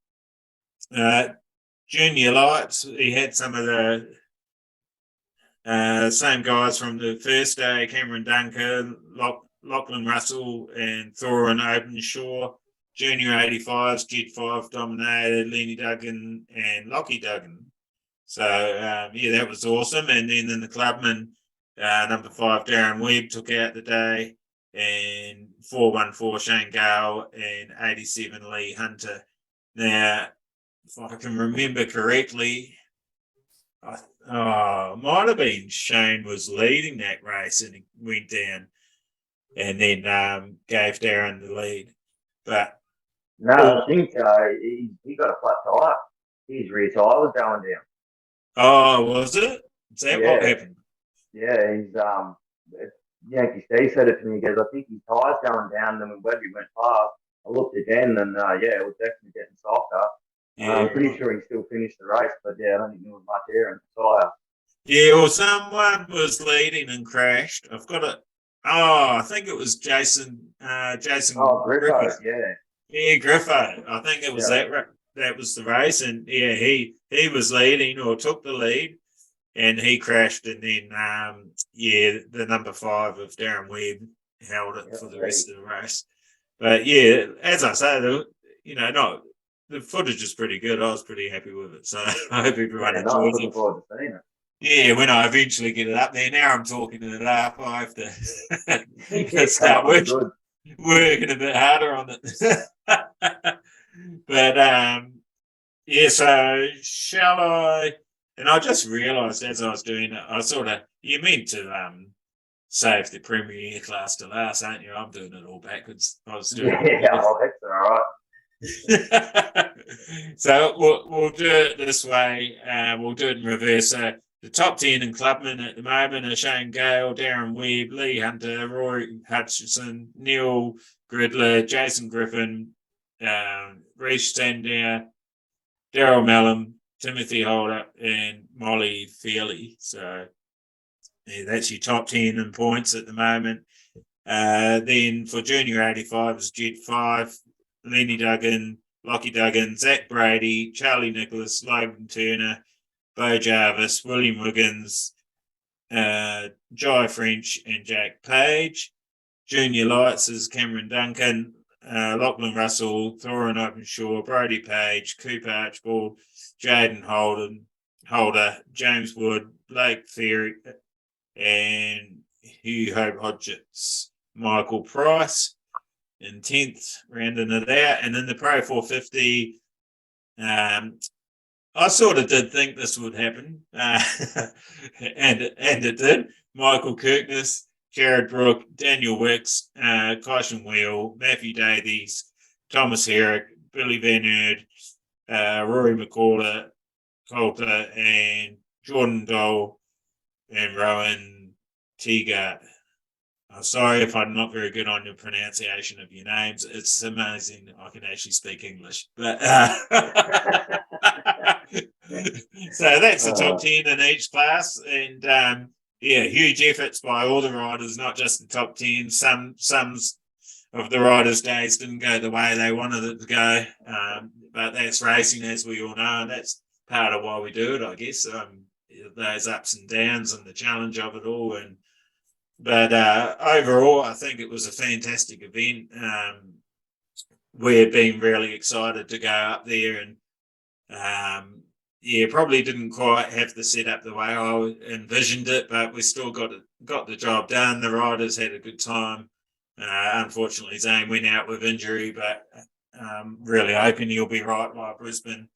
Junior Lights, he had some of the same guys from the first day: Cameron Dunker, Lachlan Russell, and Thorin Openshaw. Junior 85s, Jed 5 dominated, Lenny Duggan and Lockie Duggan. So that was awesome. And then in the clubman, number 5 Darren Webb took out the day, and 414 Shane Gale and 87 Lee Hunter. Now, if I can remember correctly, might have been Shane was leading that race and he went down and then gave Darren the lead. But no, I think he got a flat tire. His rear tire was going down. Oh, was it? Is that what happened? Yeah, he's Yankee Steve said it to me. He goes, I think his tire's going down. And then when Webby went past, I looked again, and it was definitely getting softer. Yeah. I'm pretty sure he still finished the race, but I don't think there was much air in the tire. Yeah, well, someone was leading and crashed. I've got it. Oh, I think it was Jason. Oh, Griffo, yeah. Yeah, Griffo. I think it was that was the race, and he was leading or took the lead, and he crashed, and then the number 5 of Darren Webb held it for the rest of the race. But yeah, as I say, the footage is pretty good. I was pretty happy with it, so I hope everyone enjoys it. Looking forward to seeing it. Yeah, when I eventually get it up there. Now I'm talking it up. I have to start working a bit harder on it. But Yeah, so shall I? And I just realised as I was doing it, I sort of you meant to save the Premier class to last, aren't you? I'm doing it all backwards. I was doing Yeah, it. oh, that's all right. So we'll do it this way. We'll do it in reverse. So the top 10 in Clubman at the moment are Shane Gale, Darren Webb, Lee Hunter, Roy Hutchison, Neil Gridler, Jason Griffin, Reece Sandow, Daryl Mellon, Timothy Holder, and Molly Fairley. So yeah, that's your top 10 in points at the moment. Then for Junior 85 is Jed 5, Lenny Duggan, Lockie Duggan, Zach Brady, Charlie Nicholas, Logan Turner, Bo Jarvis, William Wiggins, Jai French, and Jack Page. Junior Lights is Cameron Duncan, Lachlan Russell, Thorin Openshaw, Brody Page, Cooper Archibald, Jaden Holder, James Wood, Blake Ferry, and Hugh Hope Hodgetts. Michael Price in 10th, rounding it out. And in the Pro 450, I sort of did think this would happen, and it did. Michael Kirkness, Jared Brook, Daniel Wicks, Kyson Wheel, Matthew Davies, Thomas Herrick, Billy Van Erd, Rory McCullough, Coulter, and Jordan Dole, and Rowan Teagart. I'm sorry if I'm not very good on your pronunciation of your names. It's amazing I can actually speak English. But so that's the top 10 in each class. And yeah, huge efforts by all the riders, not just the top 10. Some of the riders' days didn't go the way they wanted it to go. But that's racing, as we all know, and that's part of why we do it, I guess. Those ups and downs and the challenge of it all. But overall, I think it was a fantastic event. We've been really excited to go up there, and yeah, probably didn't quite have the setup the way I envisioned it, but we still got the job done. The riders had a good time. Unfortunately, Zane went out with injury, but really hoping he'll be right by Brisbane.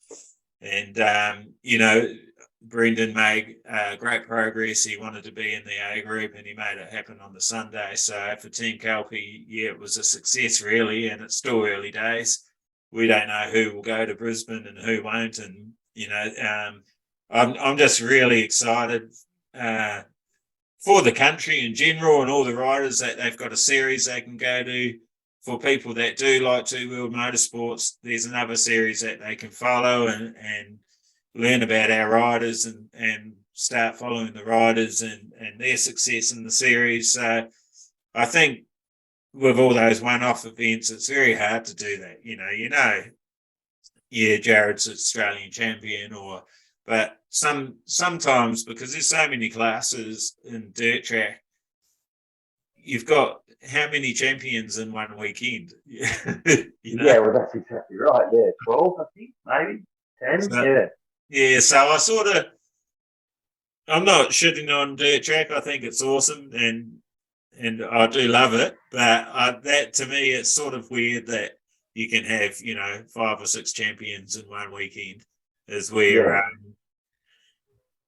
And you know, Brendan made great progress. He wanted to be in the A group, and he made it happen on the Sunday. So for Team Kelpie, yeah, it was a success really, and it's still early days. We don't know who will go to Brisbane and who won't, and you know, I'm just really excited for the country in general and all the riders that they've got a series they can go to. For people that do like two-wheeled motorsports, there's another series that they can follow and learn about our riders and start following the riders and their success in the series. So I think with all those one-off events, it's very hard to do that. Yeah, Jared's Australian champion, but sometimes because there's so many classes in dirt track, you've got how many champions in one weekend? Yeah, well, that's exactly right. Yeah, 12, I think, maybe 10. So, yeah, so I'm not shitting on dirt track. I think it's awesome, and I do love it. But that to me, it's sort of weird that you can have 5 or 6 champions in one weekend. Is where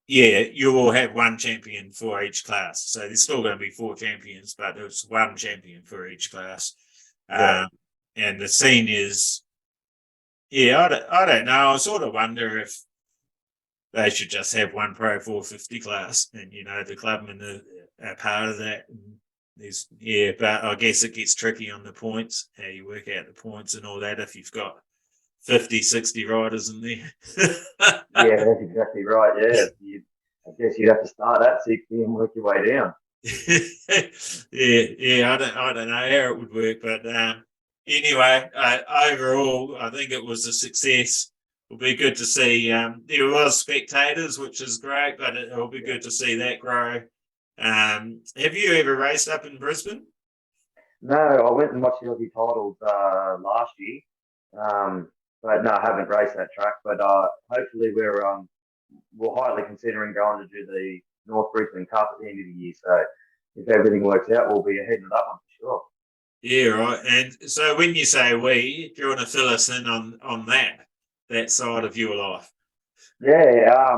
you will have one champion for each class. So there's still going to be 4 champions, but there's one champion for each class. Yeah. And the seniors, I don't know. I sort of wonder if they should just have one Pro 450 class, and the clubmen are part of that. And but I guess it gets tricky on the points, how you work out the points and all that if you've got 50, 60 riders in there. Yeah, that's exactly right. Yeah, I guess you'd have to start at 60 and work your way down. I don't know how it would work, but anyway, overall, I think it was a success. It'll be good to see. There was spectators, which is great, but it'll be good to see that grow. Have you ever raced up in Brisbane? No, I went and watched the Aussie titles last year, but no, I haven't raced that track. But hopefully we're highly considering going to do the North Brisbane Cup at the end of the year. So if everything works out, we'll be ahead of that one for sure. Yeah, right. And so when you say we, do you want to fill us in on that? that side of your life? Yeah, a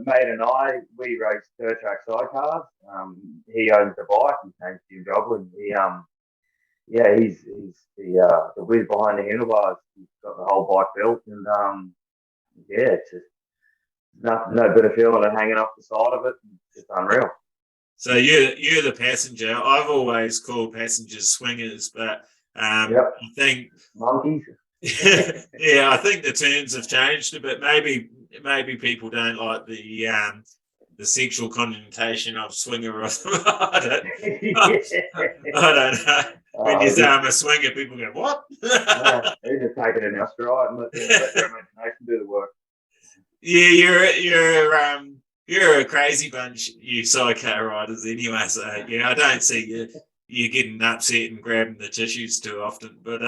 mate and I, we race dirt track sidecars. He owns the bike. His name's Jim Joblin. He's the whiz behind the handlebars. He's got the whole bike built, and it's just no better feeling than hanging off the side of it. It's just unreal. So you're the passenger. I've always called passengers swingers, but I think Monkeys. yeah, I think the terms have changed a bit. Maybe people don't like the sexual connotation of swinger. I don't know. When you say I'm a swinger, people go, "What?" They just take it in our stride and let their imagination do the work. Yeah, you're a crazy bunch, you sidecar riders. Anyway, so yeah, I don't see you getting upset and grabbing the tissues too often. But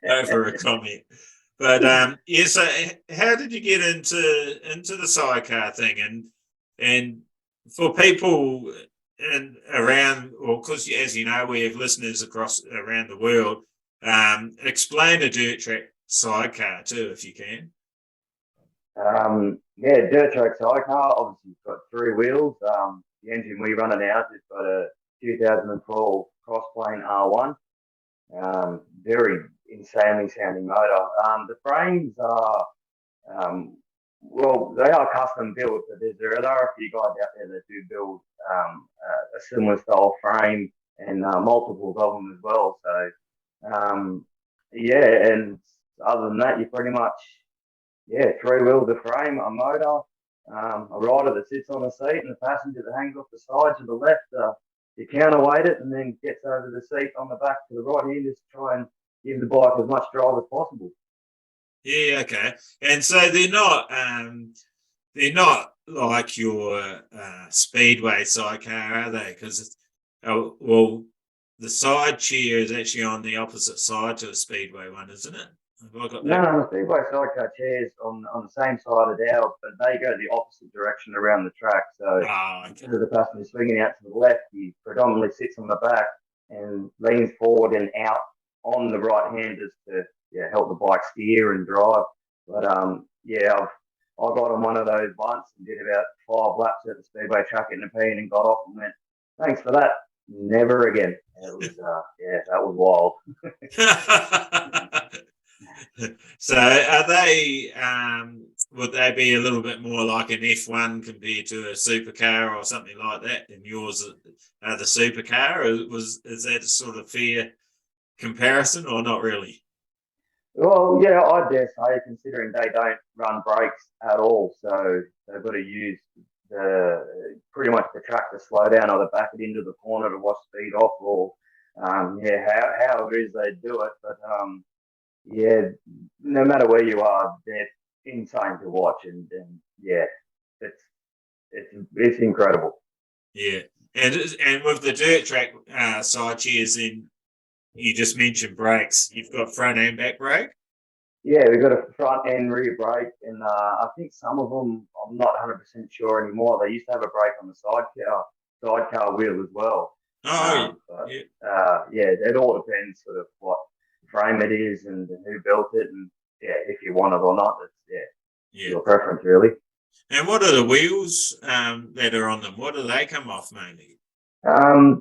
over a comment. But yeah, so how did you get into the sidecar thing? And for people and around, or because as you know, we have listeners around the world, explain a dirt track sidecar too, if you can. Dirt track sidecar. Obviously, it's got 3 wheels. The engine we run it out has got a 2012 Crossplane R1. Very insanely sounding motor. The frames are, they are custom built, but there are a few guys out there that do build a similar style frame and multiples of them as well. So, and other than that, you pretty much, 3 wheels of frame, a motor, a rider that sits on the seat, and a passenger that hangs off the side to the left. You counterweight it and then gets over the seat on the back to the right hand, just try and give the bike as much drive as possible. Yeah, okay. And so they're not like your speedway sidecar, are they? Because the side chair is actually on the opposite side to a speedway one, isn't it? Have I got that? No, the speedway sidecar chairs on the same side as ours, but they go the opposite direction around the track. So instead of the passenger swinging out to the left, he predominantly sits on the back and leans forward and out on the right hand just to help the bike steer and drive. But I got on one of those once and did about 5 laps at the speedway track in the P and got off and went, thanks for that. Never again. It was that was wild. So are they would they be a little bit more like an F1 compared to a supercar or something like that? And yours are the supercar? Is that a sort of fair comparison or not really? Well, yeah, I dare say, considering they don't run brakes at all, so they've got to use pretty much the track to slow down or to back it into the corner to watch speed off, or how it is they do it. But no matter where you are, they're insane to watch, and it's incredible. Yeah, and with the dirt track side chairs, then you just mentioned brakes. You've got front and back brake. Yeah, we've got a front and rear brake, and I think some of them, I'm not 100% sure anymore. They used to have a brake on the sidecar wheel as well. It all depends sort of what frame it is and who built it, and if you want it or not. It's your preference, really. And what are the wheels that are on them? What do they come off mainly? Our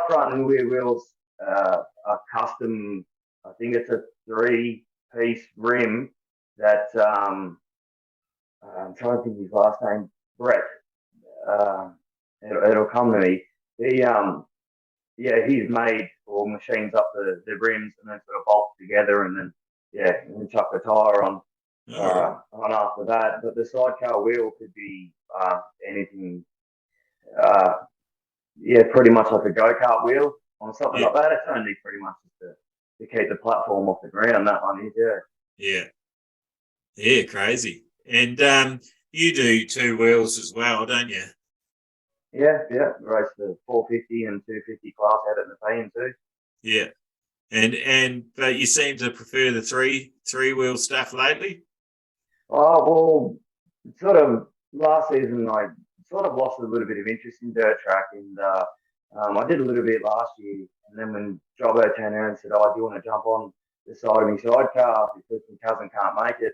front and rear wheels are custom. I think it's a 3-piece rim that I'm trying to think of his last name, Brett. It'll come to me. He's made or machines up the rims and then sort of bolts together and then chuck the tyre on after that. But the sidecar wheel could be anything. Pretty much like a go-kart wheel or something like that. It's only pretty much to keep the platform off the ground. That one is, Yeah, crazy. And you do 2 wheels as well, don't you? Yeah. Race the 450 and 250 class out at the PM2. Yeah, but you seem to prefer the three wheel stuff lately. Oh well, sort of last season I sort of lost a little bit of interest in dirt track, and I did a little bit last year, and then when Jobbo turned around and said, "Oh, do you want to jump on the side of my sidecar because my cousin can't make it.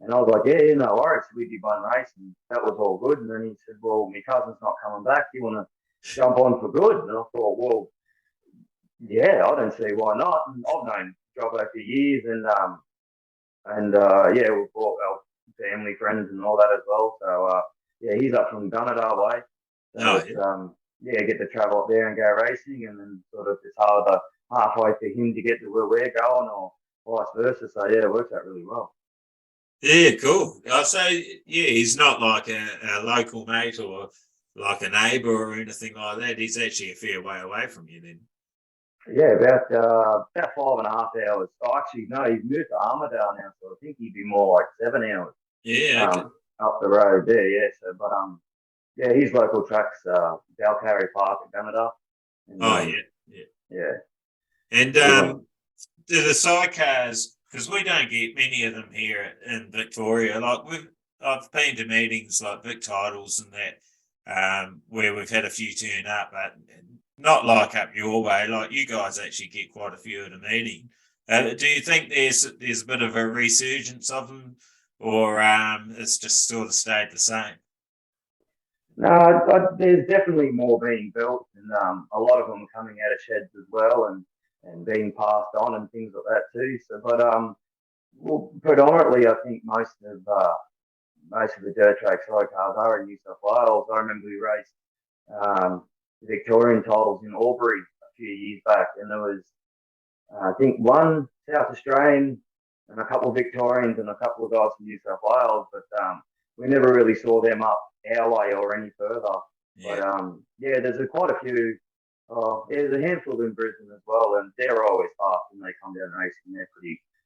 And I was like, yeah, no worries. We did one race and that was all good. And then he said, well, my cousin's not coming back. Do you want to jump on for good? And I thought, well, yeah, I don't see why not. And I've known Jobbo for years, yeah, we've brought our family, friends, and all that as well. So yeah, he's up from Gunnedah way. So yeah, get to travel up there and go racing, and then sort of it's harder halfway for him to get to where we're going, or vice versa. So yeah, it works out really well. Yeah, cool. So yeah, he's not like a local mate or like a neighbour or anything like that. He's actually a fair way away from you then. Yeah, about 5.5 hours. Oh, actually, no, he's moved to Armidale now, so I think he'd be more like 7 hours. Yeah, okay. Up the road there. Yeah, so yeah, his local tracks, Balcarry Park at Gunnedah. Yeah. And do the sidecars, because we don't get many of them here in Victoria. Like I've been to meetings like Vic Titles and that, where we've had a few turn up, but not like up your way. Like you guys actually get quite a few at a meeting. Do you think there's a bit of a resurgence of them, or it's just sort of stayed the same? No, there's definitely more being built, and a lot of them are coming out of sheds as well, and being passed on and things like that too. So, but well, predominantly, I think most of the dirt track sidecars are in New South Wales. I remember we raced the Victorian titles in Albury a few years back, and there was I think one South Australian and a couple of Victorians and a couple of guys from New South Wales, but we never really saw them up our way or any further. Yeah. But yeah, there's quite a few. There's a handful in Brisbane as well, and they're always fast when they come down racing.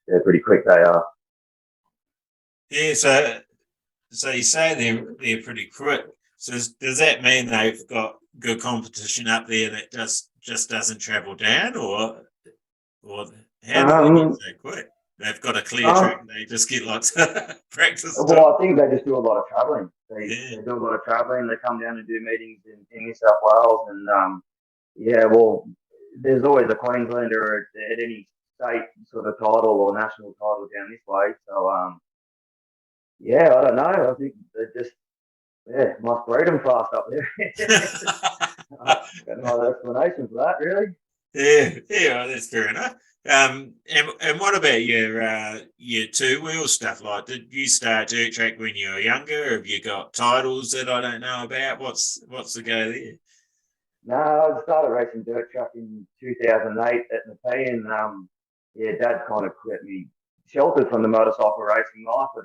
They're pretty quick. They are. Yeah. So you say they're pretty quick. So does that mean they've got good competition up there that just doesn't travel down, or how do they get so quick? They've got a clear track. They just get lots of practice. Well, I think they just do a lot of travelling. They do a lot of travelling. They come down and do meetings in New South Wales, and yeah, well, there's always a Queenslander at any state sort of title or national title down this way. So yeah, I don't know. I think they just must breed them fast up there. Got no explanation for that, really. Yeah, that's fair enough. And what about your two-wheel stuff? Like, did you start dirt track when you were younger? Have you got titles that I don't know about? What's the go there? No, I started racing dirt track in 2008 at Napi, and yeah, Dad kind of kept me sheltered from the motorcycle racing life. I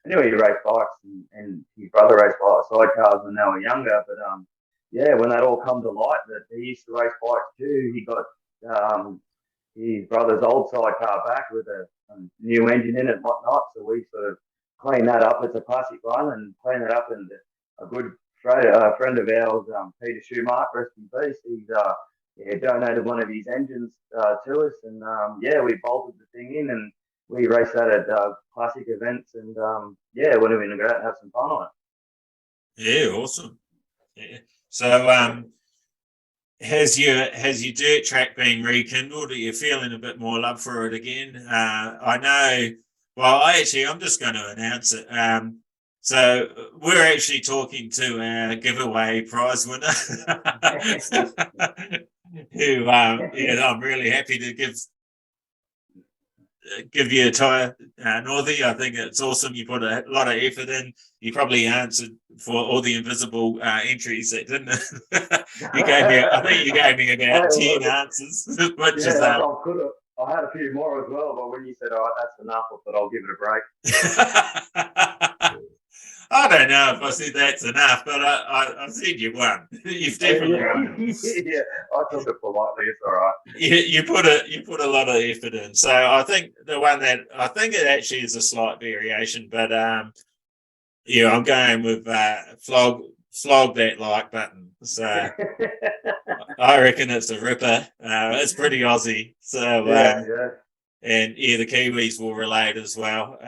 knew he raced bikes, and his brother raced bikes, sidecars when they were younger. But yeah, when that all come to light, that he used to race bikes too. He got his brother's old sidecar back with a new engine in it and whatnot. So we sort of cleaned that up. It's a classic one, and cleaned it up. And a good friend of ours, Peter Schumacher, rest in peace. He's donated one of his engines to us, and yeah, we bolted the thing in, and we raced that at classic events, and yeah, we're going to go out and have some fun on it. Yeah, awesome. Yeah. So has your dirt track been rekindled? Are you feeling a bit more love for it again? I know. Well, I'm just going to announce it. So we're actually talking to our giveaway prize winner, who I'm really happy to give you a tyre, Northey. I think it's awesome. You put a lot of effort in. You probably answered for all the invisible entries that didn't. I think you gave me about 10 answers, which is. I had a few more as well, but when you said, "All right, that's enough," I thought I'll give it a break. I don't know if I said that's enough, but I said you won. You've definitely won. Yeah, I took it politely. It's all right. You put a lot of effort in. So I think it actually is a slight variation, but yeah, I'm going with flog that like button. So I reckon it's a ripper. It's pretty Aussie. So yeah. And yeah, the Kiwis will relate as well.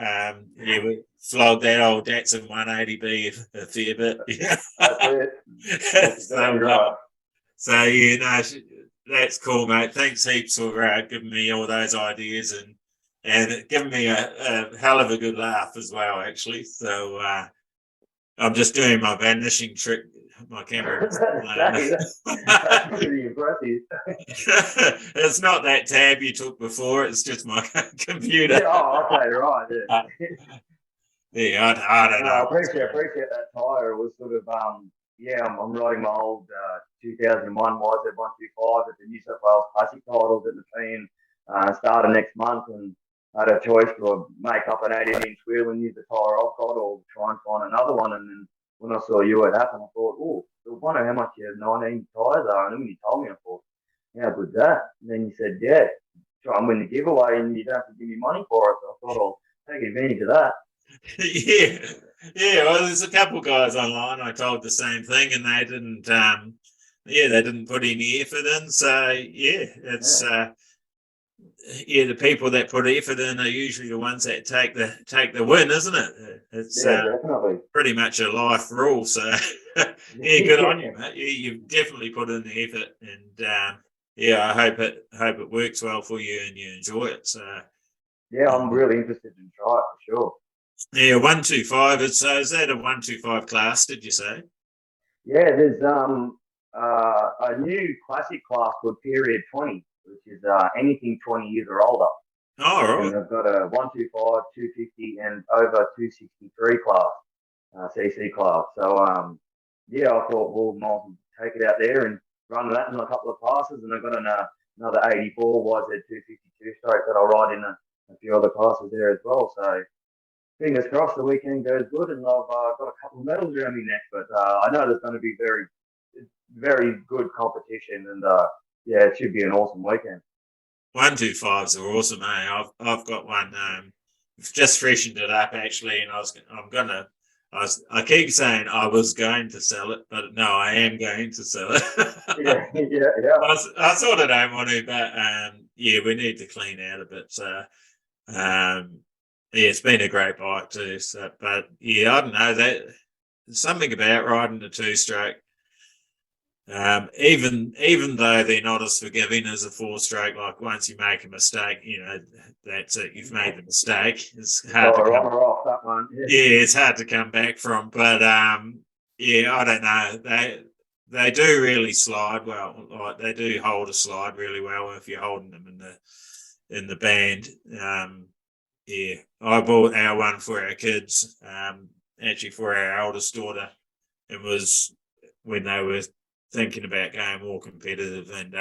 We flog that old Datsun 180B a fair bit. Yeah. That's it. So yeah, no, That's cool, mate. Thanks heaps for giving me all those ideas and giving me a hell of a good laugh as well, actually. So I'm just doing my vanishing trick. My camera. That's pretty impressive. It's not that tab you took before. It's just my computer. Yeah, oh, okay, right. Yeah. Yeah, I don't No, know. I appreciate that tyre. It was sort of yeah, I'm riding my old 2001 YZ125 at the New South Wales Classic titles at the team starting next month, and I had a choice to make up an 18-inch wheel and use the tyre I've got, or try and find another one. And then when I saw you it happen, I thought, oh, I wonder how much your 19 tyres are. And then when you told me, I thought, how good's that? And then you said, yeah, try and win the giveaway, and you don't have to give me money for it. So I thought I'll take advantage of that. yeah. Well, there's a couple guys online I told the same thing, and they didn't. They didn't put any effort in. So yeah, it's the people that put effort in are usually the ones that take the win, isn't it? It's definitely pretty much a life rule. So yeah, good on you, mate. Yeah, you've definitely put in the effort, and I hope it works well for you and you enjoy it. So yeah, I'm really interested in try it for sure. Yeah, 125. Is that a 125 class? Did you say? Yeah, there's a new classic class called Period 20, which is anything 20 years or older. Oh, right. And I've got a 125, 250, and over 263 class, CC class. So I thought, well, might take it out there and run that in a couple of classes, and I've got another 84 YZ252 straight that I'll ride in a few other classes there as well. So fingers crossed the weekend goes good, and I've got a couple of medals around me neck. But I know there's going to be very, very good competition, and it should be an awesome weekend. 125s are awesome, eh? I've got one. Just freshened it up actually, and I keep saying I was going to sell it, but no, I am going to sell it. yeah. I sort of don't want to, but we need to clean out a bit. So it's been a great bike too. So, but yeah, I don't know that something about riding the two-stroke. Even though they're not as forgiving as a four-stroke, like once you make a mistake, that's it. You've made the mistake. It's hard to come off that one. Yeah, it's hard to come back from. But I don't know. They do really slide well. Like they do hold a slide really well if you're holding them in the band. I bought our one for our kids. Actually for our oldest daughter. It was when they were thinking about going more competitive, and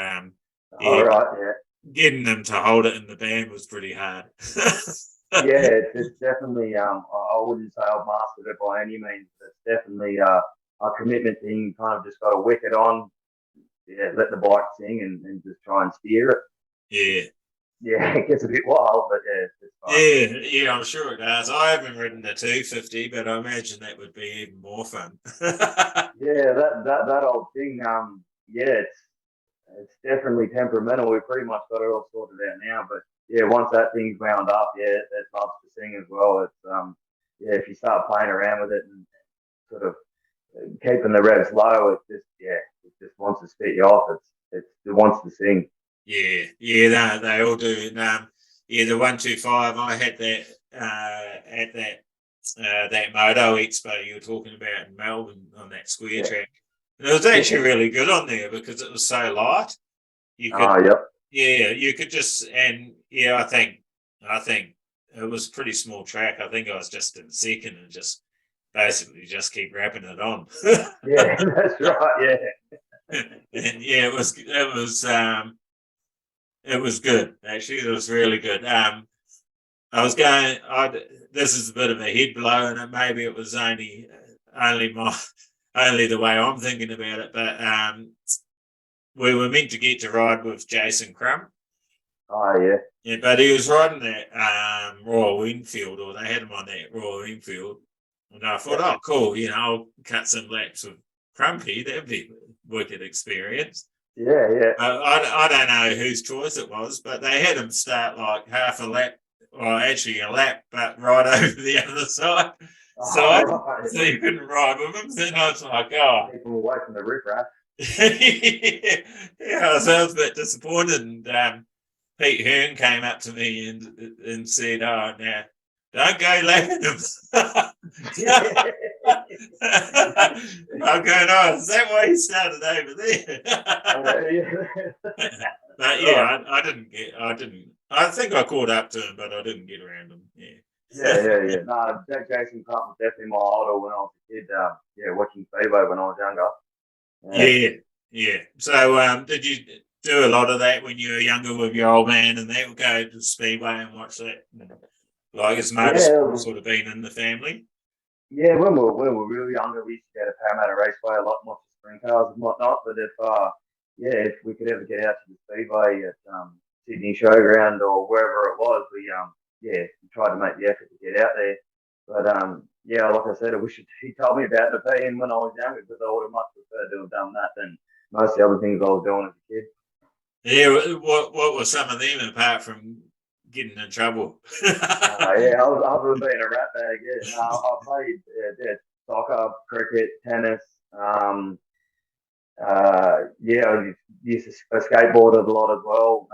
getting them to hold it in the band was pretty hard. It's definitely I wouldn't say I've mastered it by any means. It's definitely a commitment thing. You kind of just got to wick it on, let the bike sing and just try and steer it. Yeah, it gets a bit wild, but it's fun. Yeah, I'm sure it does. I haven't ridden the 250, but I imagine that would be even more fun. That old thing. It's definitely temperamental. We've pretty much got it all sorted out now, but once that thing's wound up, it loves to sing as well. It's if you start playing around with it and sort of keeping the revs low, it just wants to spit you off. It wants to sing. Yeah, they all do. And, the 125, I had that at that Moto Expo you were talking about in Melbourne on that square track. And it was actually really good on there because it was so light. You could, you could just, and I think it was a pretty small track. I think I was just in second and just basically just keep wrapping it on. Yeah, that's right. Yeah, and it was good, actually. It was really good. This is a bit of a head blow, and maybe it was only the way I'm thinking about it, but we were meant to get to ride with Jason Crump. Oh, yeah. Yeah, but he was riding that Royal Enfield, or they had him on that Royal Enfield. And I thought, oh, cool, I'll cut some laps with Crumpy. That'd be a wicked experience. Yeah. I don't know whose choice it was, but they had him start like half a lap, or actually a lap, but right over the other side. So you couldn't ride with him. Then I was like, keep him away from the riffraff. Yeah, so I was a bit disappointed, and Pete Hearn came up to me and said, "Oh, now don't go lapping him." I'm going, "Oh, is that why he started over there?" But yeah, Right. I didn't. I think I caught up to him, but I didn't get around him. Yeah. No, Jason Clark was definitely my idol when I was a kid. Yeah, watching Speedway when I was younger. Yeah, yeah. So, did you do a lot of that when you were younger with your old man, and they would go to the speedway and watch that? Like, as motorsport Yeah, sort of been in the family? yeah. When we were really younger, we used to go to Parramatta Raceway a lot, watch the sprint cars and whatnot. But if we could ever get out to the Speedway at Sydney Showground or wherever it was, we tried to make the effort to get out there. But yeah, like I said, I wish he told me about the PN when I was younger because I would have much preferred to have done that than most of the other things I was doing as a kid. Yeah. What were some of them apart from getting in trouble? Yeah, other than being a rat bag, yeah. No, I played soccer, cricket, tennis. Yeah, I used to skateboard a lot as well.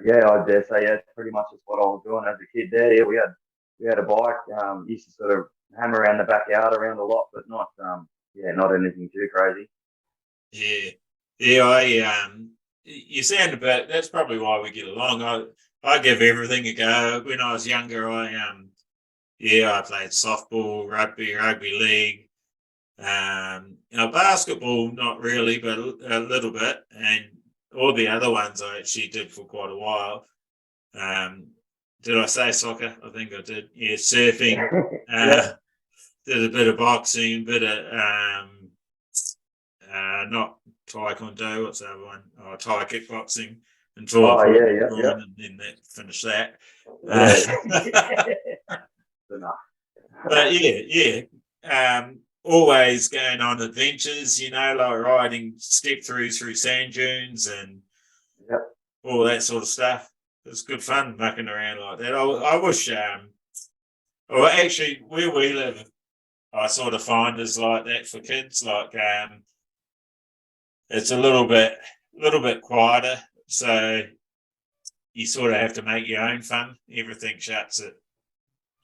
Yeah, I dare say yeah, it's pretty much just what I was doing as a kid. There, yeah, we had a bike. Used to sort of hammer around the backyard around a lot, but not anything too crazy. Yeah, yeah. You sound a bit. That's probably why we get along. I give everything a go. When I was younger, I played softball, rugby league. Basketball, not really, but a little bit, and all the other ones I actually did for quite a while. Um, did I say soccer? I think I did. Yeah, surfing. Yeah. Did a bit of boxing, bit of not taekwondo. What's the other one? Oh, Thai kickboxing until I Oh broke yeah, my yeah, yeah. groin, and then that finished that. Yeah. Enough. But yeah. Always going on adventures, like riding step through sand dunes and Yep. all that sort of stuff. It's good fun mucking around like that. I wish, well, actually, where we live, I sort of find is like that for kids. Like, it's a little bit quieter, so you sort of have to make your own fun. Everything shuts at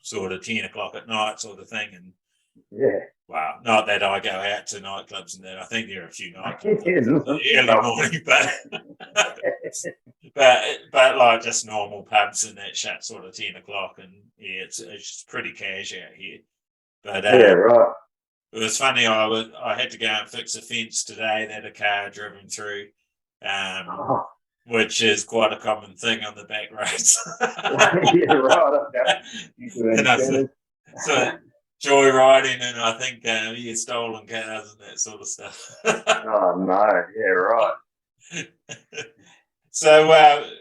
sort of 10 o'clock at night, sort of thing, and Yeah. wow, not that I go out to nightclubs and that. I think there are a few nightclubs Yeah, in the early morning, but like just normal pubs and that shut sort of 10 o'clock, and yeah, it's pretty cash out here. But yeah, right. it was funny. I had to go and fix a fence today that a car driven through, um, Oh, which is quite a common thing on the back roads. yeah, right. Okay. You can And I understand so it. joyriding, and I think stolen cars and that sort of stuff. Oh no. Yeah, right. So,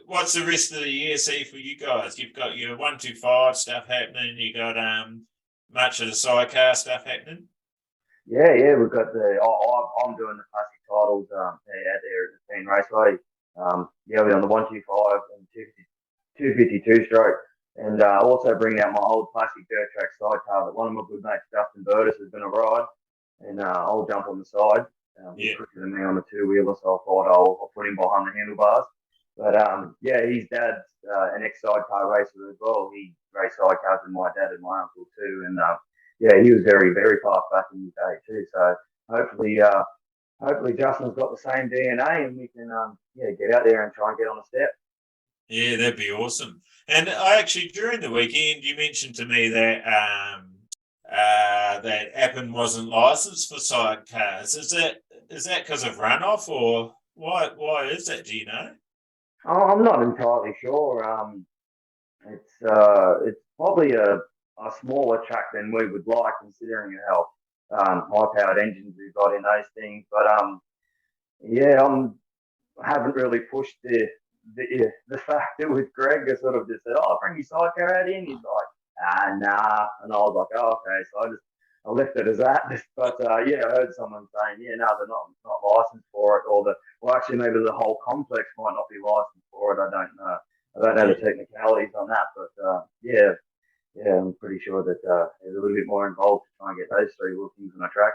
what's the rest of the year see for you guys? You've got your 125 stuff happening. You got much of the sidecar stuff happening. Yeah. We've got I'm doing the classic titles out there at the Teen Raceway. Yeah, we're on the 125 and 252 stroke, and also bringing out my old classic dirt track sidecar that one of my good mates Justin Burtis is going to ride, and I'll jump on the side. He's Yeah, quicker than me on the two wheeler, so I thought I'll put him behind the handlebars. But yeah, his dad's an ex sidecar racer as well. He raced sidecars with my dad and my uncle too, and yeah, he was very fast back in his day too. So hopefully Justin's got the same DNA, and we can get out there and try and get on the step. yeah, that'd be awesome. And I actually during the weekend you mentioned to me that that Appen wasn't licensed for sidecars. Is that because of runoff, or why is that? Do you know? Oh, I'm not entirely sure. It's probably a smaller track than we would like, considering how high-powered engines we've got in those things. But yeah, I haven't really pushed the factor with Greg. I sort of just said, "Oh, bring your sidecar out in." He's like, nah," and I was like, "Oh, okay." So I left it as that. But yeah, I heard someone saying, "Yeah, no, they're not licensed for it," well, actually, maybe the whole complex might not be licensed for it. I don't know. I don't know the technicalities on that, but yeah, I'm pretty sure that there's a little bit more involved to try and get those three little things on a track.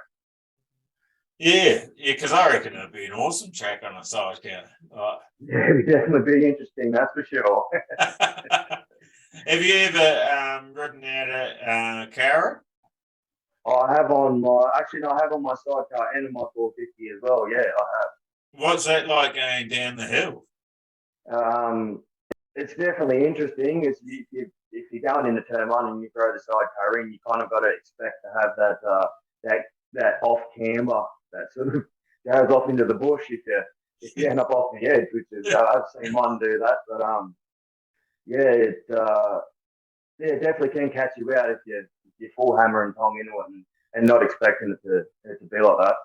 Yeah, yeah, because I reckon it'd be an awesome track on a sidecar. Yeah, it'd definitely be interesting, that's for sure. Have you ever ridden out at Cara? I have on my actually no, I have on my sidecar and on my 450 as well. Yeah, What's that like going down the hill? I have. It's definitely interesting. If you're going into turn one and you throw the sidecar in, you kind of got to expect to have that that off camber that sort of goes off into the bush if you end up off the edge, which is I've seen one do that. But yeah, yeah, it definitely can catch you out if you full hammer and tong into it and not expecting it to be like that.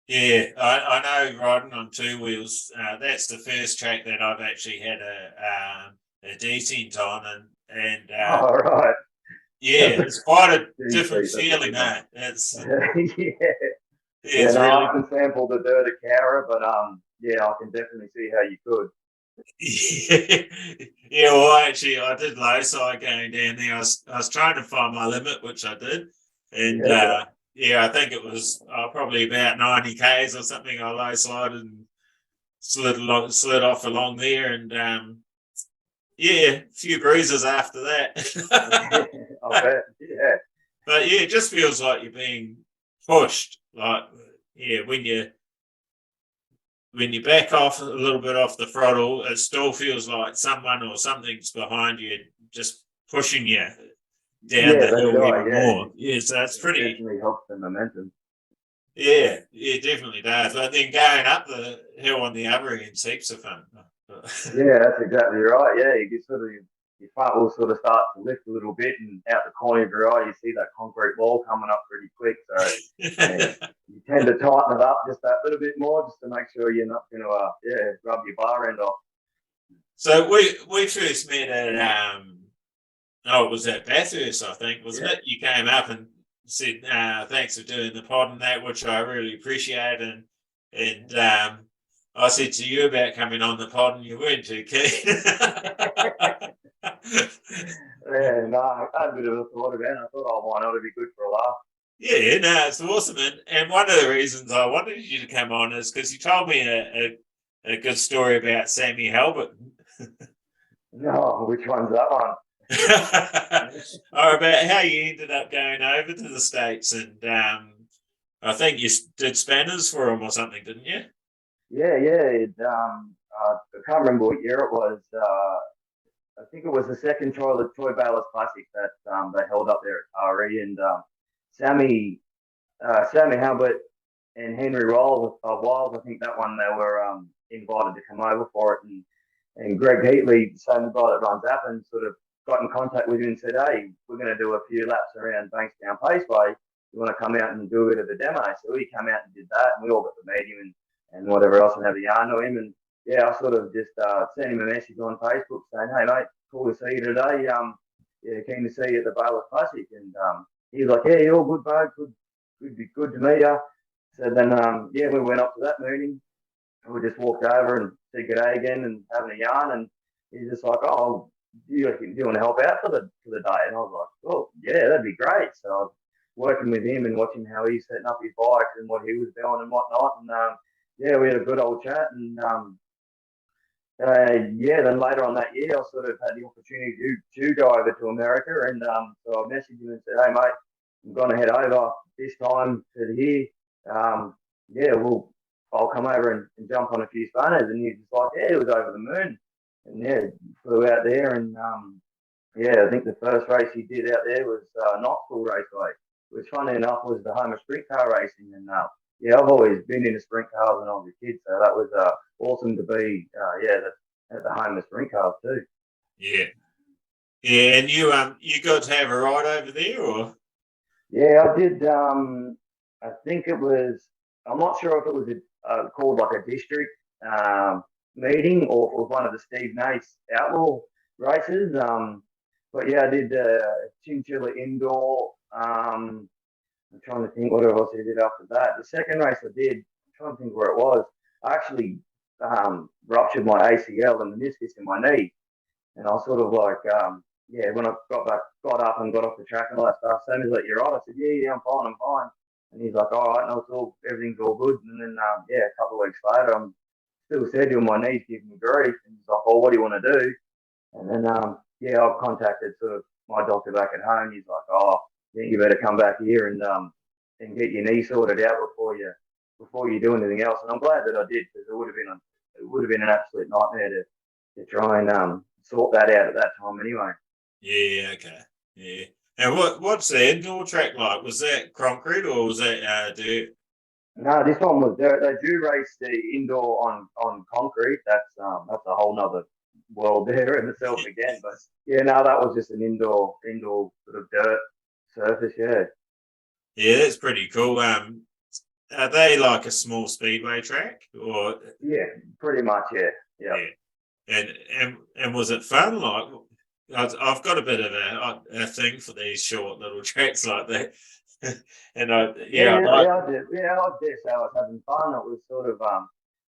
Yeah, I know riding on two wheels. That's the first track that I've actually had a descent on, and All right. yeah, it's quite a different Decent, that's a feeling. big one. It's Yeah. yeah, Yeah, it's no, I really haven't sampled the dirt at Cara, but yeah, I can definitely see how you could. yeah. Yeah, well, actually, I did low side going down there. I was trying to find my limit, which I did, and Yeah, yeah, I think it was probably about 90 k's or something. I low slided and slid off along there, and yeah, a few bruises after that. I bet. Yeah, But yeah, it just feels like you're being pushed. Like yeah, when you back off a little bit off the throttle, it still feels like someone or something's behind you, just pushing you down yeah, the that's hill right. even Yeah, more. Yeah, so that's it pretty. definitely helps the momentum. Yeah, it definitely does. But then going up the hill on the other end, heaps of fun. Yeah, that's exactly right. Yeah, you get sort of your front will sort of start to lift a little bit, and out the corner of your eye, you see that concrete wall coming up pretty quick. So yeah, you tend to tighten it up just that little bit more, just to make sure you're not going to yeah rub your bar end off. So we first met at oh, it was at Bathurst, I think, wasn't Yeah, it? You came up and said thanks for doing the pod and that, which I really appreciate, and I said to you about coming on the pod, and you weren't too keen. yeah, no, I had a bit of a thought about it. I thought, oh, why not? It'd be good for a laugh. Yeah, no, it's awesome, and one of the reasons I wanted you to come on is because you told me a good story about Sammy Halbert. No, which one's that one? Or about how you ended up going over to the States, and I think you did spanners for him or something, didn't you? Yeah, yeah. I can't remember what year it was. I think it was the second Troy Bayliss Classic that they held up there at RE, and Sammy Sammy Halbert and Henry Wiles. I think that one they were invited to come over for it, and Greg Heatley, the same guy that runs Appen, sort of got in contact with him and said, "Hey, we're going to do a few laps around Bankstown Paceway. You want to come out and do a bit of a demo?" So he came out and did that, and we all got to meet him and whatever else and have a yarn to him. And yeah, I sort of just sent him a message on Facebook saying, "Hey, mate, cool to see you today. Yeah, keen to see you at the Baylor Classic." And he was like, "Yeah, you're all good, bud. Good to meet you." So then, yeah, we went up to that meeting. We just walked over and said good day again and having a yarn. And he's just like, "Oh, do you want to help out for the day?" And I was like, "Oh, yeah, that'd be great." So I was working with him and watching how he's setting up his bike and what he was doing and whatnot. And yeah, we had a good old chat. And yeah, then later on that year, I sort of had the opportunity to go over to America. And so I messaged him and said, "Hey, mate, I'm going to head over this time to here. Yeah, I'll come over and jump on a few spanners." And he's just like, "Yeah, it was over the moon." And yeah, flew out there. And yeah, I think the first race he did out there was Knoxville Raceway, which funny enough was the home of sprint car racing. And yeah, I've always been into sprint cars when I was a kid, so that was awesome to be yeah at the home of sprint cars too. Yeah, yeah, and you got to have a ride over there, or Yeah, I did. I think it was. I'm not sure if it was called like a district meeting or if it was one of the Steve Nace outlaw races. But yeah, I did Chinchilla Indoor. I'm trying to think what else I did after that. The second race I did, I'm trying to think where it was. I actually ruptured my ACL and meniscus in my knee, and I was sort of like, yeah, when I got up and got off the track and all that stuff, same as like, "You're right." I said, "Yeah, yeah, I'm fine, I'm fine." And he's like, all right, no, everything's all good. And then, a couple of weeks later, I'm still said to him, my knee's giving me grief. And he's like, oh, what do you want to do? And then, I've contacted sort of my doctor back at home. He's like, oh, I think you better come back here and get your knee sorted out before you do anything else. And I'm glad that I did, because it would have been an absolute nightmare to try and sort that out at that time anyway. Yeah, okay. Yeah. And what's the indoor track like? Was that concrete or was that dirt? No, this one was dirt. They do race the indoor on concrete. That's a whole nother world there in itself again. But yeah, no, that was just an indoor sort of dirt surface. Yeah. Yeah, that's pretty cool. Are they like a small speedway track or? Yeah, pretty much. Yeah. Yeah. And was it fun? Like, I've got a bit of a thing for these short little tracks like that. And I did. Yeah, I did say I was having fun. It was sort of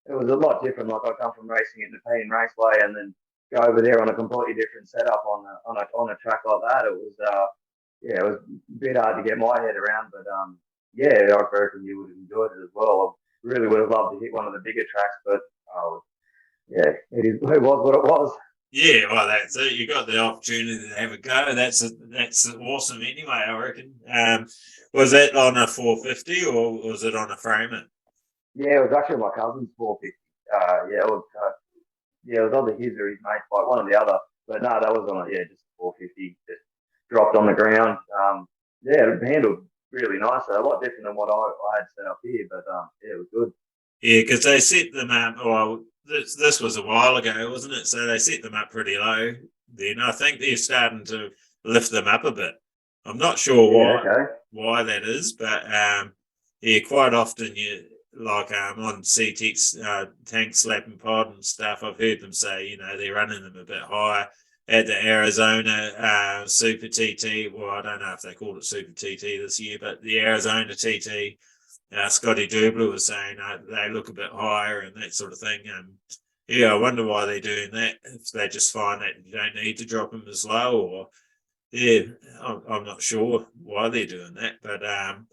it was a lot different. Like, I come from racing at the Nepean Raceway and then go over there on a completely different setup on a track like that. It was it was a bit hard to get my head around, but I reckon you would have enjoyed it as well. I really would have loved to hit one of the bigger tracks, but it was what it was. Yeah, well, that's it. You got the opportunity to have a go. That's awesome. Anyway, I reckon. Was that on a 450 or was it on a framer? Yeah, it was actually my cousin's 450. It was either his or his mate's bike, one or the other. But no, that was on just a 450. Just dropped on the ground. It handled really nice. A lot different than what I had set up here, but it was good. Yeah, because they set them up. Well, this was a while ago, wasn't it? So they set them up pretty low. Then I think they're starting to lift them up a bit. I'm not sure why that is, but quite often you like on CTX tank slapping pod and stuff. I've heard them say they're running them a bit higher at the Arizona Super TT. Well, I don't know if they called it Super TT this year, but the Arizona TT. Scotty Dubler was saying they look a bit higher and that sort of thing. I wonder why they're doing that. If they just find that you don't need to drop them as low, or I'm not sure why they're doing that. But no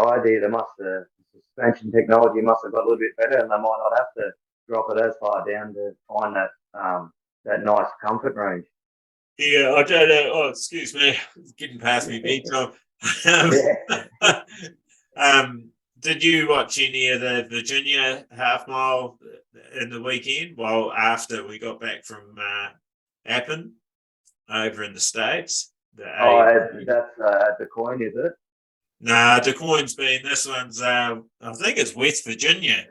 idea. The suspension technology must have got a little bit better, and they might not have to drop it as far down to find that nice comfort range. Yeah, I don't know. Oh, excuse me, it's getting past me bedtime. Did you watch any of the Virginia half mile in the weekend? Well, after we got back from Appin over in the States. That's the coin, is it? Nah, DeCoin's been. This one's. I think it's West Virginia.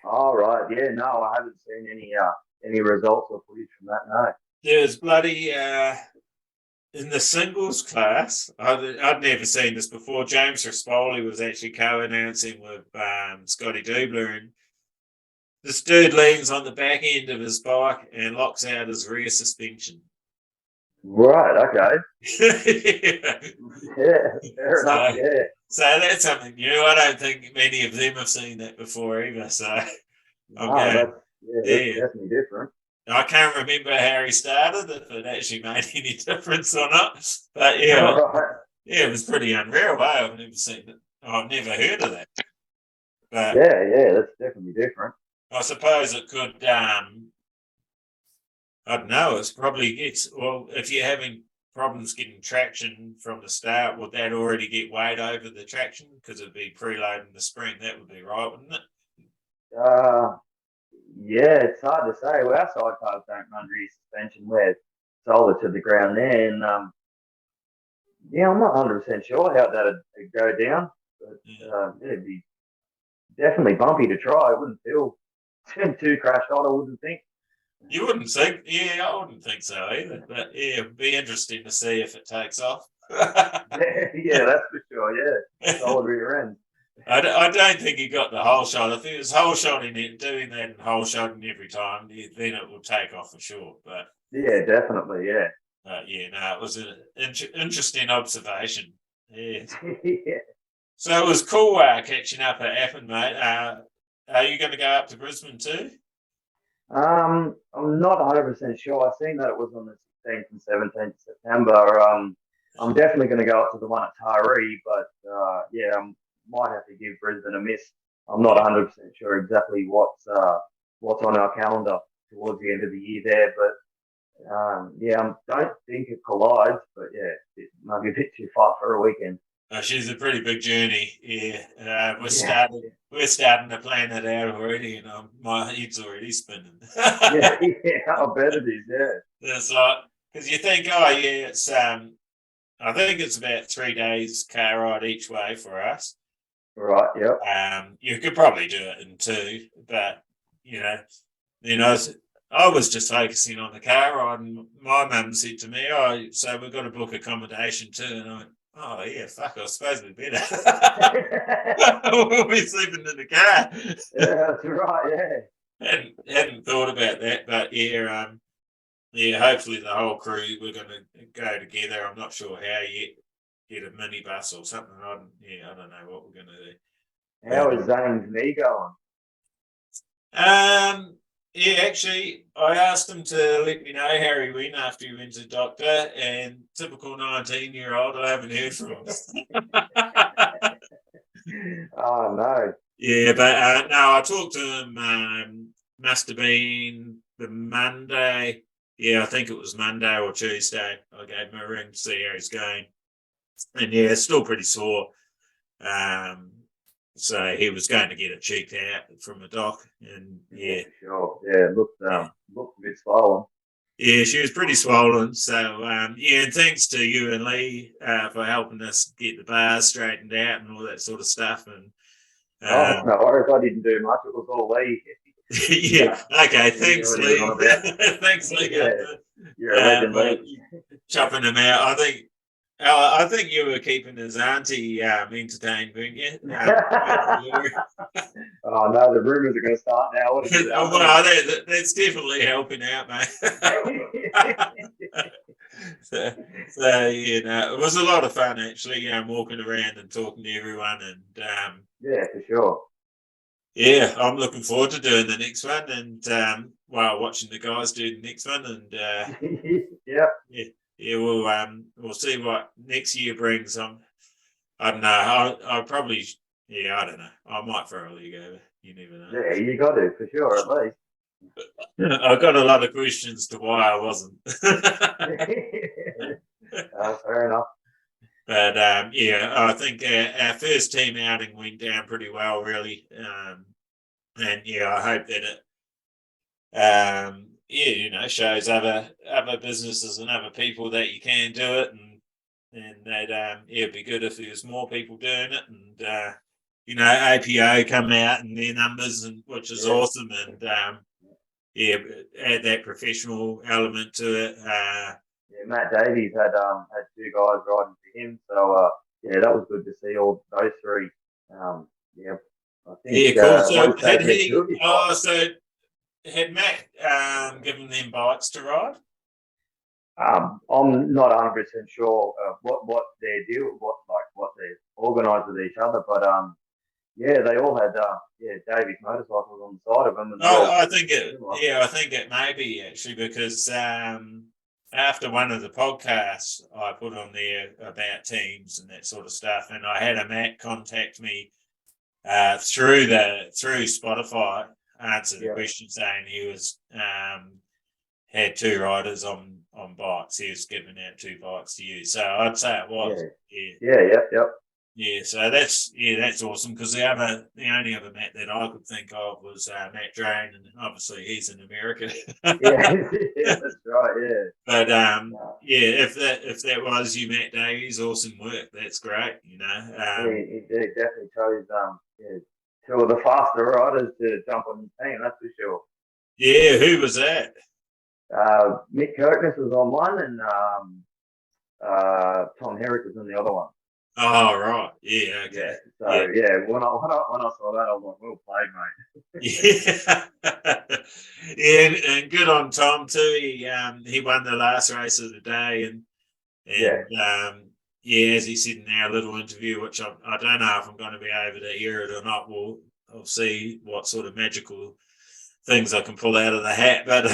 Oh right, yeah. No, I haven't seen any results or footage from that. No. There's bloody. In the singles class, I'd never seen this before. James Rispoli was actually co-announcing with Scotty Dubler, and this dude leans on the back end of his bike and locks out his rear suspension. Right, okay. Yeah, fair enough, yeah. So that's something new. I don't think many of them have seen that before either. So that's definitely different. I can't remember how he started, if it actually made any difference or not. But it was pretty unreal. I've never seen it. I've never heard of that. But that's definitely different. I suppose it could. I don't know. It's probably if you're having problems getting traction from the start, would that already get weighed over the traction because it'd be preloading the spring? That would be right, wouldn't it? It's hard to say. Well, our sidecars don't run rear suspension. We're solid to the ground there. And, I'm not 100% sure how that would go down. But it'd be definitely bumpy to try. It wouldn't feel too crashed on, I wouldn't think. You wouldn't think? Yeah, I wouldn't think so either. But, it'd be interesting to see if it takes off. That's for sure, yeah. Solid rear end. I don't think he got the whole shot. If he was whole shotting it, doing that and whole shotting every time, then it will take off for sure. But yeah, definitely, yeah. It was an interesting observation. Yeah. Yeah. So it was cool catching up at Appin, mate. Are you going to go up to Brisbane too? I'm not 100% sure. I've seen that it was on the 16th and 17th of September. I'm definitely going to go up to the one at Taree, but yeah, I might have to give Brisbane a miss. I'm not 100% sure exactly what's on our calendar towards the end of the year there, but yeah, I don't think it collides, but yeah, it might be a bit too far for a weekend. She's a pretty big journey. Yeah, we're starting to plan it out already, and my head's already spinning. Yeah, I bet it is. Yeah, It's like because you think, oh yeah, it's I think it's about 3 days car ride each way for us. right. Yep. You could probably do it in 2, but you know, I was just focusing on the car ride, and my mum said to me, "Oh, so we've got to book accommodation too," and I went, "Oh yeah, fuck, I suppose we better. We'll be sleeping in the car." Yeah, that's right. Yeah. Hadn't thought about that, but yeah, yeah. Hopefully, the whole crew we're going to go together. I'm not sure how yet. Get a minibus or something. I don't know what we're going to do. How is Zane's knee going? Yeah, actually, I asked him to let me know how he went after he went to the doctor, and typical 19-year-old, I haven't heard from him. Oh no. Yeah, but no, I talked to him. Must have been the Monday. Yeah, I think it was Monday or Tuesday. I gave him a ring to see how he's going, and yeah, it's still pretty sore. So he was going to get it checked out from a doc, and yeah, Sure. Yeah, looked a bit swollen. yeah, she was pretty swollen. So yeah, and thanks to you and Lee for helping us get the bars straightened out and all that sort of stuff. And Oh no worries, I didn't do much. It was all Lee. yeah, okay, thanks, Lee. Thanks, Lee. Yeah, you're a legend, Lee. Chopping him out. I think you were keeping his auntie entertained, weren't you? Oh no, the rumours are going to start now. What have you done? Well, that's definitely helping out, mate. so it was a lot of fun actually. Walking around and talking to everyone, and yeah, for sure. yeah, I'm looking forward to doing the next one, and watching the guys do the next one, and Yep. yeah, we'll see what next year brings. I don't know. I probably, yeah, I don't know. I might throw a league over. You never know. Yeah, you got to for sure at least. I got a lot of questions to why I wasn't. Fair enough. But yeah, I think our first team outing went down pretty well, really. And yeah, I hope that it shows other businesses and other people that you can do it, and that it'd be good if there was more people doing it, and APO come out and their numbers, and which is awesome, and add that professional element to it. Yeah, Matt Davies had 2 guys riding for him, so yeah, that was good to see all those 3. Yeah, I think. Yeah, cool. So had Matt given them bikes to ride? I'm not 100% sure what their deal, what they organised with each other, but yeah, they all had Davies motorcycles on the side of them. I think it may be actually, because after one of the podcasts I put on there about teams and that sort of stuff, and I had a Matt contact me through Spotify, answer the question, saying he was had 2 riders on bikes. He was giving out 2 bikes to use. So I'd say it was. Yep. Yeah, so that's awesome, because the only other Matt that I could think of was Matt Drain, and obviously he's in America. yeah, that's right. Yeah, but if that was you, Matt Davies, awesome work. That's great. he definitely chose 2 of the faster riders to jump on the team. That's for sure. Yeah, who was that? Mick Kirkness was on one, and Tom Herrick was on the other one. Oh, right. Yeah, okay. When I saw that, I was like, well played, mate. Yeah, and good on Tom too. He won the last race of the day, and as he said in our little interview, which I don't know if I'm going to be able to hear it or not. I'll see what sort of magical things I can pull out of the hat, but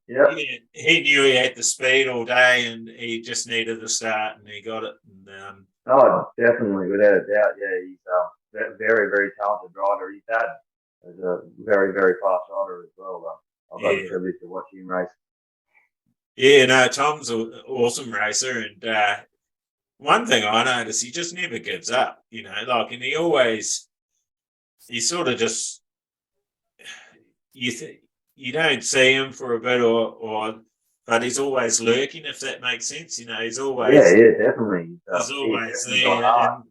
Yeah. he knew he had the speed all day, and he just needed the start, and he got it. And, Oh, definitely, without a doubt. Yeah, he's a very, very talented rider. His dad is a very, very fast rider as well. I've got the yeah, privilege to watch him race. yeah, no, Tom's an awesome racer, and one thing I noticed, he just never gives up. And he sort of just you don't see him for a bit, but he's always lurking, if that makes sense. He's Yeah, always yeah, definitely. he's He's always definitely got there, heart.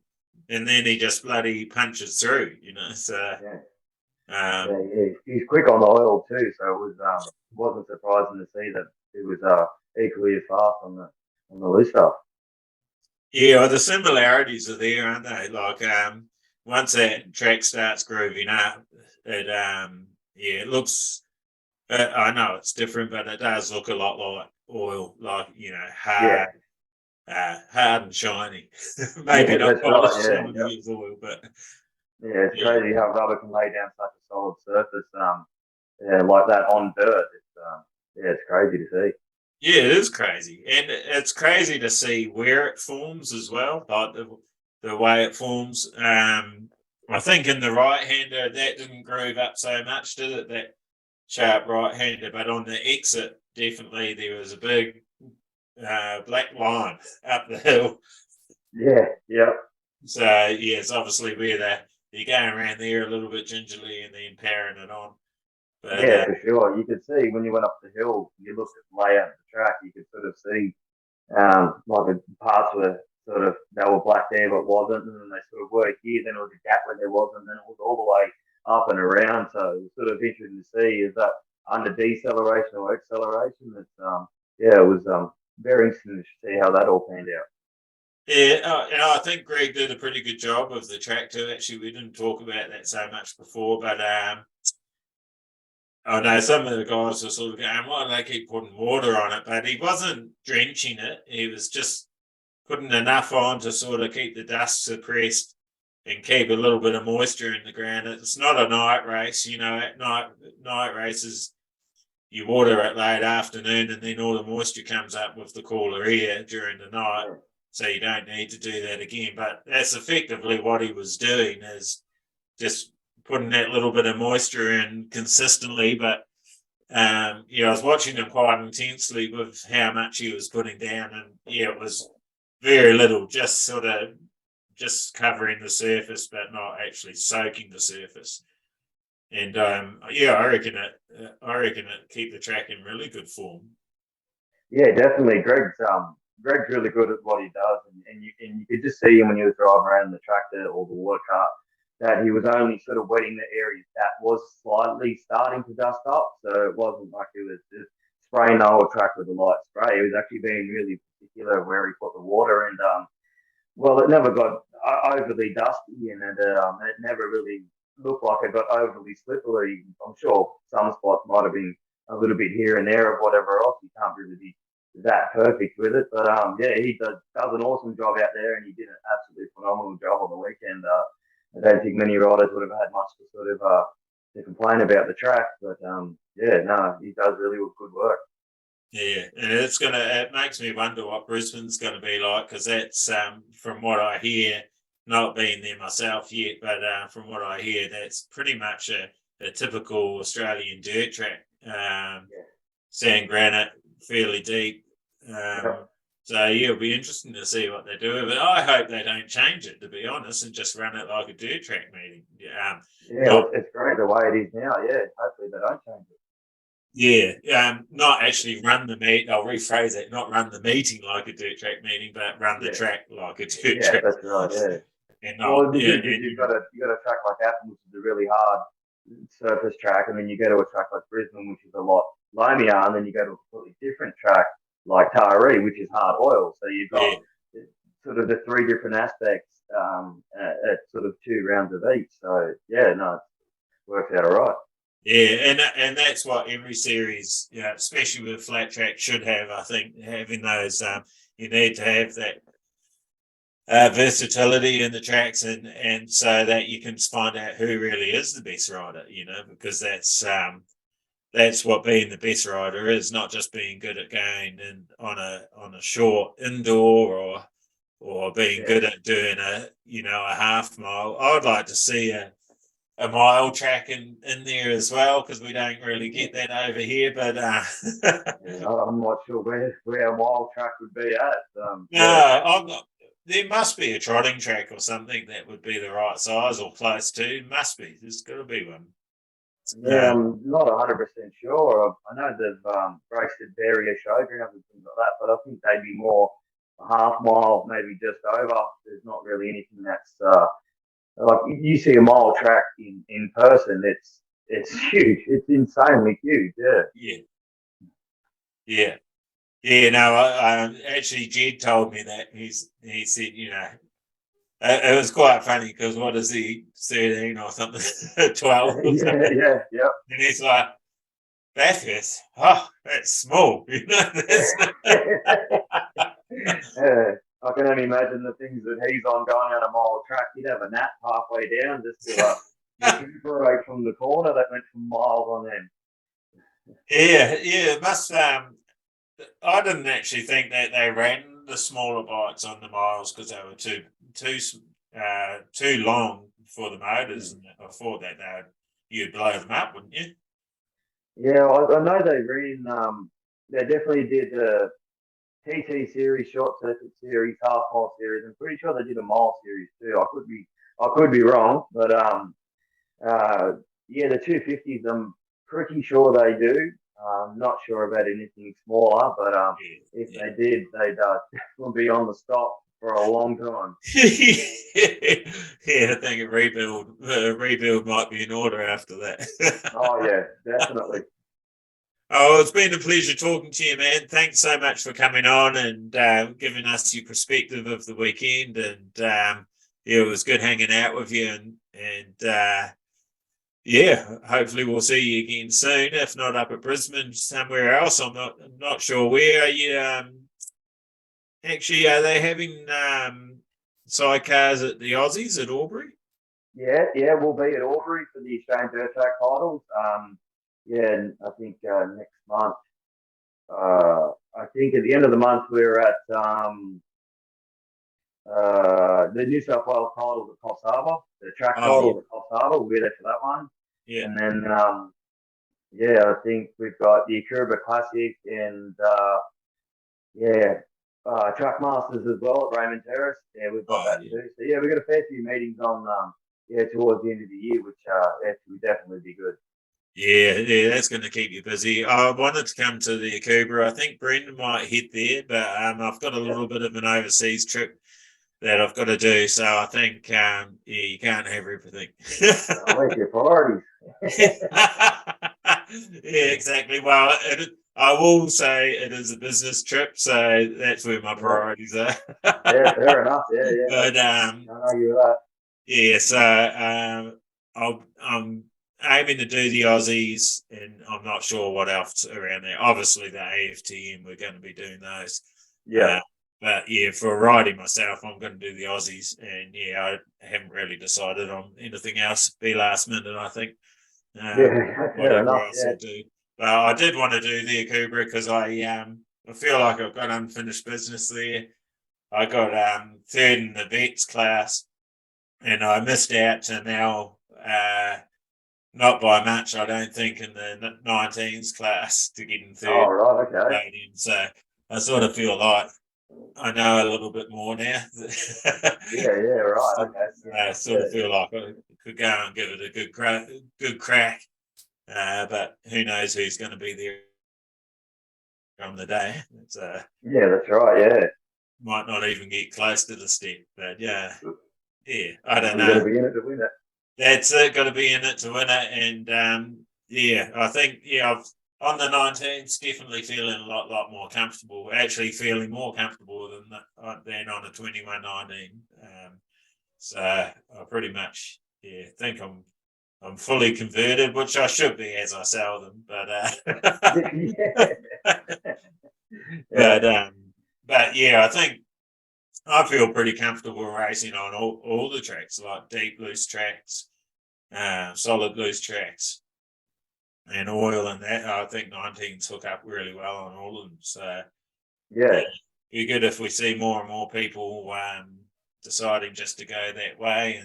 and then he just bloody punches through. So Yeah, um, yeah. He's quick on the oil too, so it wasn't surprising to see that he was equally as fast on the loose stuff. yeah, well, the similarities are there, aren't they? Like once that track starts grooving up, it looks. I know it's different, but it does look a lot like oil, like Yeah, hard, hard and shiny. Maybe yeah, not that's right. polished Yeah, some of yeah. it is oil, but Yeah, it's yeah, crazy how rubber can lay down such a solid surface. Yeah, like that on dirt. Yeah, it's crazy to see. yeah, it is crazy, and it's crazy to see where it forms as well, like the way it forms. I think in the right hander that didn't groove up so much, did it? That sharp right hander, but on the exit, definitely there was a big black line up the hill. Yeah, yeah, So yeah, it's obviously where you're going around there a little bit gingerly and then powering it on. But yeah, for sure. You could see when you went up the hill, you looked at the layout of the track, you could sort of see like the parts were sort of they were black there but wasn't, and then they sort of were here. Then it was a gap where there wasn't, and then it was all the way up and around. So it was sort of interesting to see is that under deceleration or acceleration. It was very interesting to see how that all panned out. yeah, I think Greg did a pretty good job of the track too. Actually, we didn't talk about that so much before, but I know some of the guys were sort of going, "Why do they keep putting water on it?" But he wasn't drenching it. He was just putting enough on to sort of keep the dust suppressed and keep a little bit of moisture in the ground. It's not a night race, At night races, you water it late afternoon, and then all the moisture comes up with the cooler air during the night. So you don't need to do that again. But that's effectively what he was doing, is just putting that little bit of moisture in consistently. But I was watching him quite intensely with how much he was putting down, and it was very little, just sort of just covering the surface, but not actually soaking the surface. And I reckon it keep the track in really good form. Yeah, definitely. Greg's really good at what he does, and you could just see him when he was driving around the tractor or the water cart that he was only sort of wetting the areas that was slightly starting to dust up. So it wasn't like he was just spraying the whole track with a light spray. He was actually being really particular where he put the water, and well, it never got overly dusty, and it never really looked like it got overly slippery. I'm sure some spots might have been a little bit here and there of whatever else. You can't really be that perfect with it, but yeah, he does an awesome job out there, and he did an absolutely phenomenal job on the weekend. I don't think many riders would have had much to sort of to complain about the track, but yeah, no, he does really good work. Yeah, and it makes me wonder what Brisbane's going to be like, because that's from what I hear, not being there myself yet, but from what I hear, that's pretty much a typical Australian dirt track. Sand granite, fairly deep. So yeah, it'll be interesting to see what they do. But I hope they don't change it, to be honest, and just run it like a dirt track meeting. Yeah, Not it's great the way it is now. Yeah, hopefully they don't change it. not actually run the meet. I'll rephrase it: not run the meeting like a dirt track meeting, but run the Yeah, track like a dirt yeah, track. that's right. Yeah. And Well, not, it'd be yeah, good because you got a track like Athens, which is a really hard surface track, and then you go to a track like Brisbane, which is a lot loamier, and then you go to a completely different track like Taree, which is hard oil. So you've got yeah, sort of the three different aspects at sort of 2 rounds of each. So yeah, no, it works out all right. yeah, and that's what every series, especially with flat track, should have. I think having those, you need to have versatility in the tracks, and so that you can find out who really is the best rider, because that's what being the best rider is, not just being good at going on a short indoor or being good at doing a half mile. I would like to see a mile track in there as well, because we don't really get that over here. But I'm not sure where a mile track would be at. I'm not. There must be a trotting track or something that would be the right size or close to. Must be. There's got to be one. Yeah, I'm not 100% sure. I know they've raced at various showgrounds and things like that, but I think they'd be more a half mile, maybe just over. There's not really anything that's like you see a mile track in person. It's huge. It's insanely huge. Yeah. Yeah. Yeah. No, I actually Jed told me that he said, it was quite funny because what is he, 13 or something, 12 or something? Yeah. And he's like, Bathurst, that's small. Yeah. I can only imagine the things that he's on going on a mile track. He'd have a nap halfway down just to recuperate from the corner that went from miles on end. Yeah, it must. I didn't actually think that they ran the smaller bikes on the miles because they were too long for the motors, and I thought that you'd blow them up, wouldn't you? Yeah, I know they ran. They definitely did the TT series, short circuit series, half mile series. I'm pretty sure they did a mile series too. I could be wrong, but yeah, the 250s. I'm pretty sure they do. Not sure about anything smaller, but if they did, they'd definitely be on the stop for a long time. Yeah, I think a rebuild might be in order after that. Oh yeah, definitely. Oh, it's been a pleasure talking to you, man. Thanks so much for coming on and giving us your perspective of the weekend. And it was good hanging out with you. And yeah, hopefully we'll see you again soon. If not up at Brisbane, somewhere else. I'm not sure where. Are you actually? Are they having sidecars at the Aussies at Albury? Yeah, we'll be at Aubrey for the Australian Dirt Track Finals. Yeah, and I think next month. I think at the end of the month we're at the New South Wales titles at Coffs Harbour, the track titles at Coffs Harbour. We'll be there for that one. Yeah, and then yeah, I think we've got the Akuba Classic and Track Masters as well at Raymond Terrace. Yeah, we've got that too. So yeah, we've got a fair few meetings on towards the end of the year, which will definitely be good. Yeah, that's going to keep you busy. I wanted to come to the Akuba. I think Brendan might hit there, but I've got a little bit of an overseas trip that I've got to do. So I think, you can't have everything. Where's your priorities? Yeah, exactly. Well, I will say it is a business trip, so that's where my priorities are. Yeah, fair enough. Yeah. But can't argue with that. yeah, so I'm aiming to do the Aussies, and I'm not sure what else around there. Obviously, the AFTM, we're going to be doing those. Yeah. But yeah, for riding myself, I'm going to do the Aussies, and yeah, I haven't really decided on anything else. Be last minute, I think. Fair enough. I'll do. But I did want to do the Akuba because I feel like I've got unfinished business there. I got third in the vets class, and I missed out to now. Not by much, I don't think, in the 19s class to get in third. Oh, right, okay. So I sort of feel like I know a little bit more now. Yeah, right. Okay. I sort of feel like I could go and give it a good crack. But who knows who's going to be there on the day. Yeah, that's right, yeah. Might not even get close to the step. But yeah, I don't know. You've got to be in it to win it. That's it, got to be in it to win it. And I think, I've on the 19s, definitely feeling a lot more comfortable. Actually, feeling more comfortable than on a 21-19. So I pretty much think I'm fully converted, which I should be as I sell them. But but yeah, I think I feel pretty comfortable racing on all the tracks, like deep loose tracks, solid loose tracks, and oil and that. I think 19s hook up really well on all of them. So Yeah, be good if we see more and more people deciding just to go that way,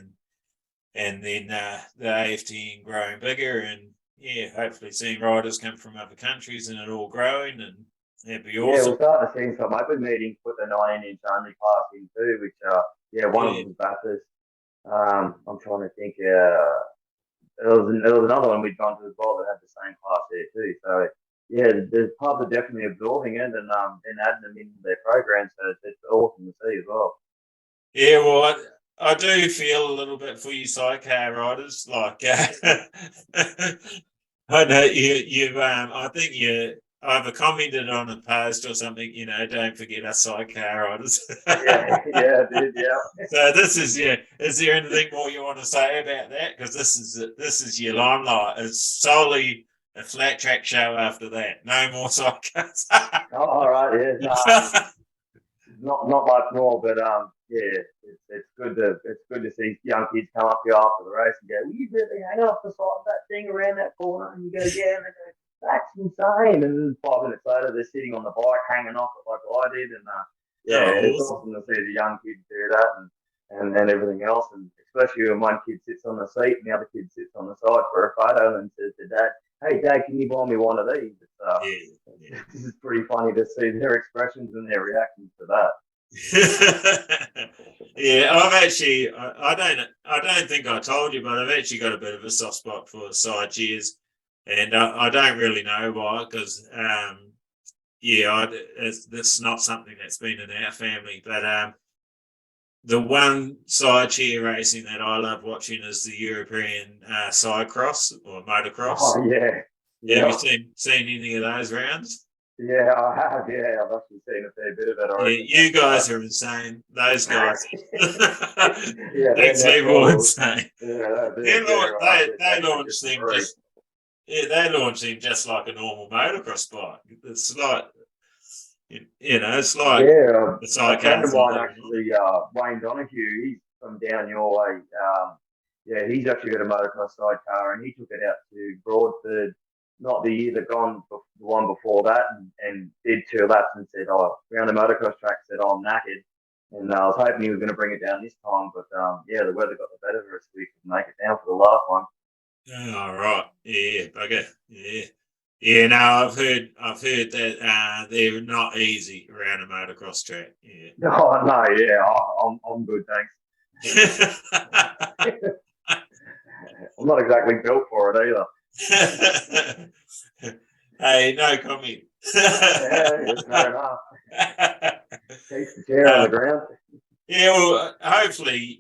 and then the AFT growing bigger, and hopefully seeing riders come from other countries and it all growing, and it'd be yeah, awesome. we're starting to see some open meetings put the 19-inch only class in too, which one of them was Bathurst. I'm trying to think. There was another one we'd gone to as well that had the same class there too. So yeah, the pubs are definitely absorbing it and adding them into their program. So it's awesome to see as well. Yeah, well, I do feel a little bit for you sidecar riders. Like, I know I think you either commented on a post or something. Don't forget us sidecar riders. Yeah, dude, yeah. So this is Is there anything more you want to say about that? Because this is your limelight. It's solely a flat track show after that. No more sidecars. Oh, all right, yeah, not much more, but yeah, it's good to see young kids come up to you after the race and go, "Will you really hang off the side of that thing around that corner?" And you go, "Yeah," and they go, "That's insane!" And then 5 minutes later, they're sitting on the bike hanging off it like I did, and it's Awesome. awesome to see the young kids do that and everything else, and especially when one kid sits on the seat and the other kid sits on the side for a photo and says to Dad, "Hey, Dad, can you buy me one of these?" Yeah. This is pretty funny to see their expressions and their reactions to that. Yeah, I don't think I told you, but I've actually got a bit of a soft spot for side cheers, and I don't really know why, because it's not something that's been in our family. But the one side cheer racing that I love watching is the European cycross or motocross. Oh yeah, Have you yeah, seen any of those rounds? yeah. I have. Yeah, I've actually seen a fair bit of it. I Yeah, reckon. you guys are insane. Those guys. Yeah, they're Actually, next more level. insane. Yeah, They actually launched them different breed. just like a normal motocross bike. It's like it's like Yeah, the a friend of sidecars on mine it. actually, Wayne Donahue, he's from down your way. Yeah, he's actually got a motocross sidecar, and he took it out to Broadford, not the year that gone, the one before that, and did 2 laps and said, "Oh, around the motocross track," said, "Oh, I'm knackered." And I was hoping he was going to bring it down this time, but yeah, the weather got the better of us. We could make it down for the last one. Oh, right. Yeah, bugger. Yeah. Yeah, no, I've heard that they're not easy around a motocross track. Yeah. Oh no, yeah, I'm good, thanks. I'm not exactly built for it either. Hey, no comment. Yeah, fair enough. Keeps the chair on the ground. Yeah, well, hopefully,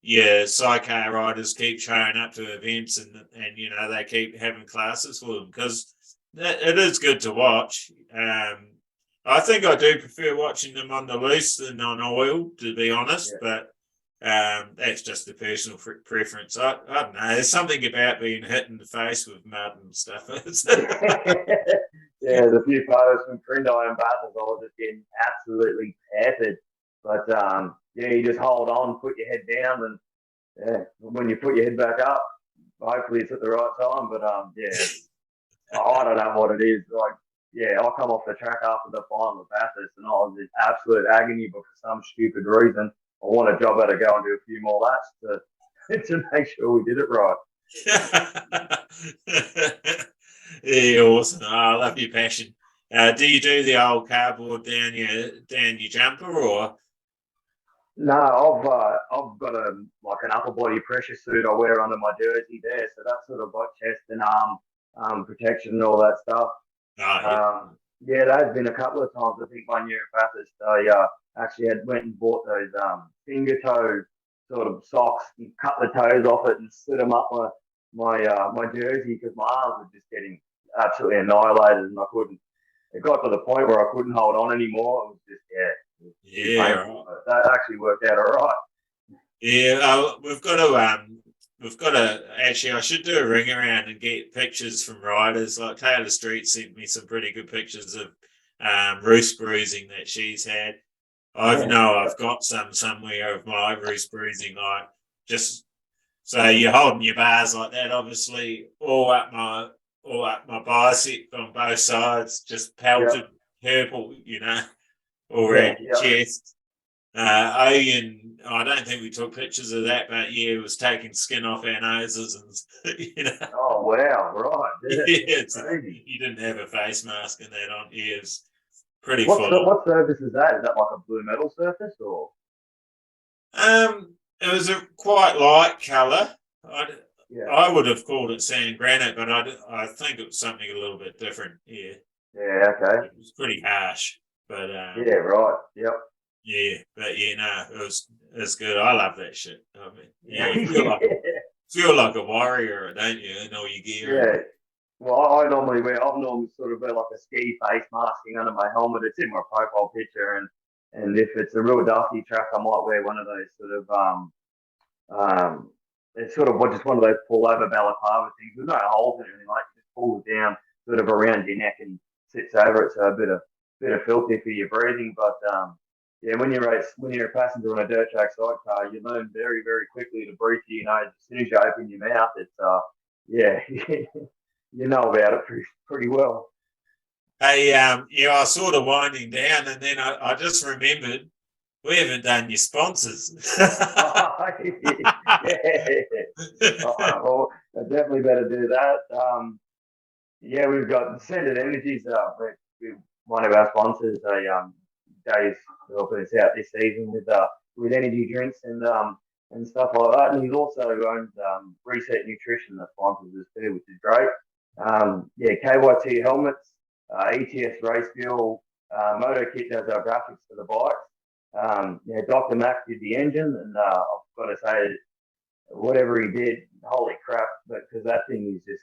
yeah, sidecar riders keep showing up to events, and they keep having classes for them, because it is good to watch. I think I do prefer watching them on the loose than on oil, to be honest, but that's just a personal preference. I don't know. There's something about being hit in the face with mud and stuff. Yeah, there's a few photos from Trindai and Bathurst. I was just getting absolutely peppered. But yeah, you just hold on, put your head down, and yeah, when you put your head back up, hopefully it's at the right time. But yeah, I don't know what it is. Like, yeah, I come off the track after the final of Bathurst, and I was in absolute agony, but for some stupid reason, I want a job to go and do a few more laps to make sure we did it right. Yeah, awesome. I love your passion. Do you do the old cardboard down your jumper, or? No, I've got an upper body pressure suit I wear under my jersey there, so that's sort of got chest and arm protection and all that stuff. Oh, Yeah, there's been a couple of times. I think 1 year at Bathurst, I actually went and bought those finger toe sort of socks and cut the toes off it and slid them up my jersey because my arms were just getting absolutely annihilated and I couldn't. It got to the point where I couldn't hold on anymore. It was just yeah, painful. But that actually worked out all right. yeah. We've got to actually. I should do a ring around and get pictures from riders. Like Taylor Street sent me some pretty good pictures of roost bruising that she's had. I've got some somewhere of my roost bruising, like just so you're holding your bars like that, obviously all up my bicep on both sides, just pelted purple, all around your chest. Owen, I don't think we took pictures of that, but yeah, it was taking skin off our noses and Oh wow, right. You didn't have a face mask and that on. Yeah, it was pretty What full. what surface is that? Is that like a blue metal surface or? It was a quite light colour. Yeah. I would have called it sand granite, but I think it was something a little bit different. Yeah. Yeah. Okay. It was pretty harsh, but Yeah. Right. Yep. yeah, but yeah, no, it was good. I love that shit. I mean, you feel like a warrior, don't you? In all your gear. Yeah. Well, I'll normally sort of wear like a ski face masking under my helmet. It's in my profile picture, and if it's a real dusty track, I might wear one of those sort of it's sort of just one of those pull over balaclava things with no holes in it, like it just pulls down sort of around your neck and sits over it, so a bit of filthy for your breathing. But yeah, when you're a passenger on a dirt track sidecar, you learn very, very quickly to breathe through your nose. As soon as you open your mouth, it's yeah, you know about it pretty well. Hey, I was sort of winding down, and then I just remembered we haven't done your sponsors. Well, I definitely better do that. Yeah, we've got Ascended Energies. One of our sponsors. Dave's helping us out this season with energy drinks and stuff like that. And he's also owns Reset Nutrition that sponsors us too, which is great. Yeah, KYT helmets, ETS race fuel, Moto Kit does our graphics for the bikes. Yeah, Dr. Mac did the engine, and I've got to say, whatever he did, holy crap! Because that thing is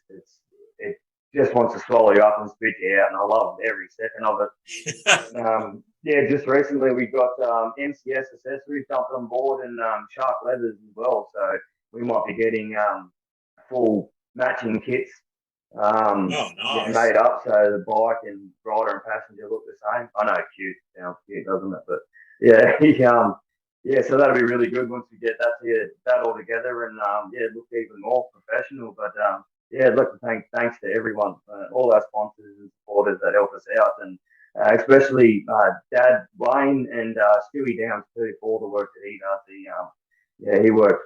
it just wants to swallow you up and spit you out, and I love every second of it. Yeah, just recently we got MCS accessories jumped on board and Shark Leathers as well, so we might be getting full matching kits. Nice. Yeah, made up so the bike and rider and passenger look the same. I know cute sounds cute, doesn't it? But yeah, yeah, so that'll be really good once we get that all together and yeah, look even more professional. But yeah, I'd like to thanks to everyone, all our sponsors and supporters that help us out, and especially Dad Wayne and Stewie Downs too for all the work that he does. Yeah, he works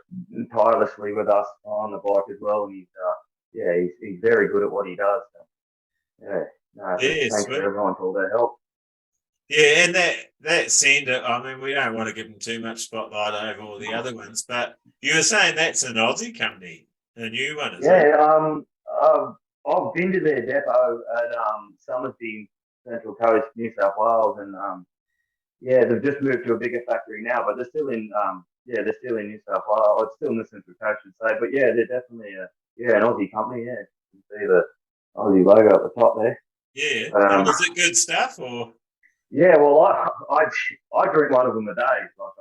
tirelessly with us on the bike as well, and he's very good at what he does. So, thanks to everyone for all their help. Yeah, and that sender, I mean, we don't want to give them too much spotlight over all the other ones, but you were saying that's an Aussie company, a new one, is it? Yeah, I've been to their depot at Somersby, Central Coast, New South Wales, and yeah, they've just moved to a bigger factory now, but they're still in they're still in New South Wales. It's still in the Central Coast, I should say, but yeah, they're definitely an Aussie company. Yeah, you can see the Aussie logo at the top there. Yeah, is it good stuff or? Yeah, well, I drink one of them a day. Like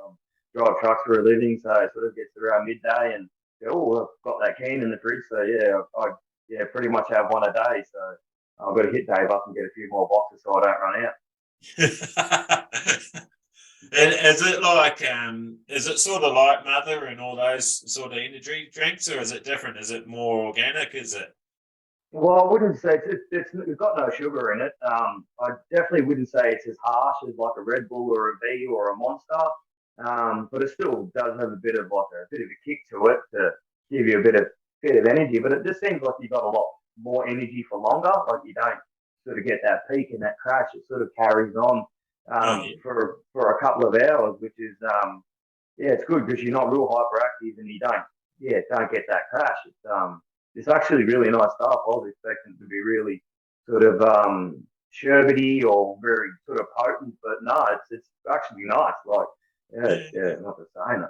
drive trucks for a living, so it sort of gets around midday, and I've got that can in the fridge. So yeah, I pretty much have one a day. So I've got to hit Dave up and get a few more boxes so I don't run out. And is it sort of like Mother and all those sort of energy drinks, or is it different? Is it more organic? Is it? Well, I wouldn't say it's got no sugar in it. I definitely wouldn't say it's as harsh as like a Red Bull or a V or a Monster. But it still does have a bit of a kick to it to give you a bit of energy. But it just seems like you got a lot more energy for longer. Like you don't sort of get that peak and that crash. It sort of carries on for a couple of hours, which is it's good because you're not real hyperactive and you don't get that crash. It's actually really nice stuff. I was expecting it to be really sort of sherbety or very sort of potent, but no, it's actually nice. Like not the same.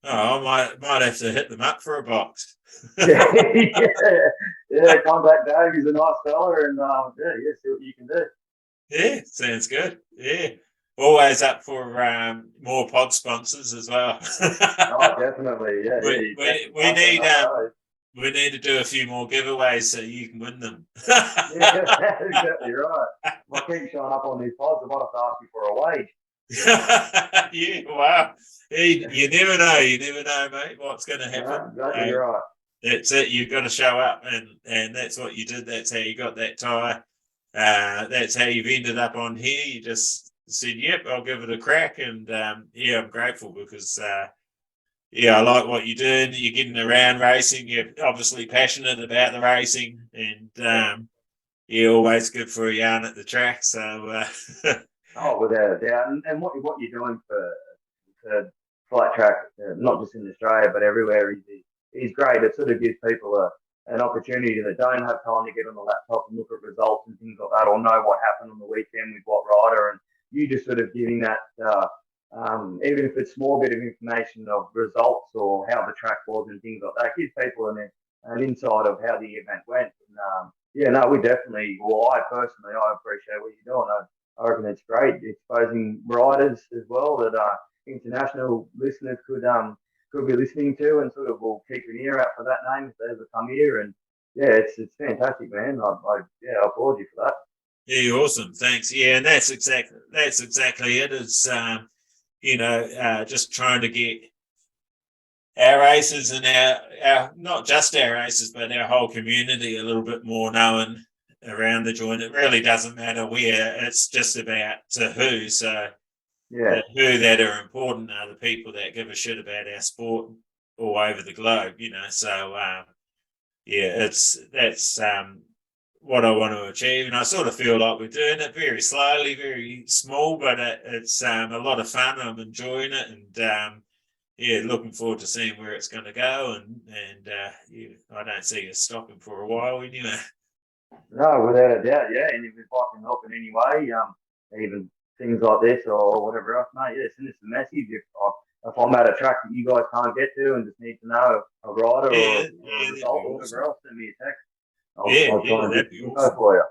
Oh, I might have to hit them up for a box. yeah, contact Dave. He's a nice fella, and see what you can do. Yeah, sounds good. Yeah, always up for more pod sponsors as well. Oh, definitely. Yeah, we need we need to do a few more giveaways so you can win them. Yeah, that's exactly right. If I keep showing up on these pods, I might have to ask you for a wage. Yeah, wow. You never know. You never know, mate, what's going to happen. Yeah, exactly right. That's it. You've got to show up, and that's what you did. That's how you got that tie. That's how you've ended up on here. You just said, "Yep, I'll give it a crack," and yeah, I'm grateful because yeah, I like what you're doing. You're getting around racing. You're obviously passionate about the racing, and you're always good for a yarn at the track. So. Oh, without a doubt. And what you're doing for flight track, not just in Australia but everywhere, is great. It sort of gives people an opportunity that don't have time to get on the laptop and look at results and things like that, or know what happened on the weekend with what rider. And you just sort of giving that, even if it's a small bit of information of results or how the track was and things like that, gives people an insight of how the event went. And yeah, no, we definitely. Well, I personally, I appreciate what you're doing. I reckon it's great exposing riders as well that international listeners could be listening to, and sort of will keep an ear out for that name if they ever come here. And yeah, it's fantastic, man. I applaud you for that. Yeah, awesome. Thanks. Yeah, and that's exactly it. It's just trying to get our races and our not just our races but our whole community a little bit more known around the joint. It really doesn't matter where, it's just about to who. So Yeah, the who that are important are the people that give a shit about our sport all over the globe, So yeah, that's what I want to achieve, and I sort of feel like we're doing it very slowly, very small, but it's a lot of fun. I'm enjoying it, and yeah, looking forward to seeing where it's going to go, and I don't see us stopping for a while anyway. no, without a doubt. Yeah, and if I can help in any way, even things like this or whatever else, mate, yeah, send us a message. If I'm at a track that you guys can't get to and just need to know a rider or a result or whatever else, send me a text. I'll try and that'd be info awesome. for you.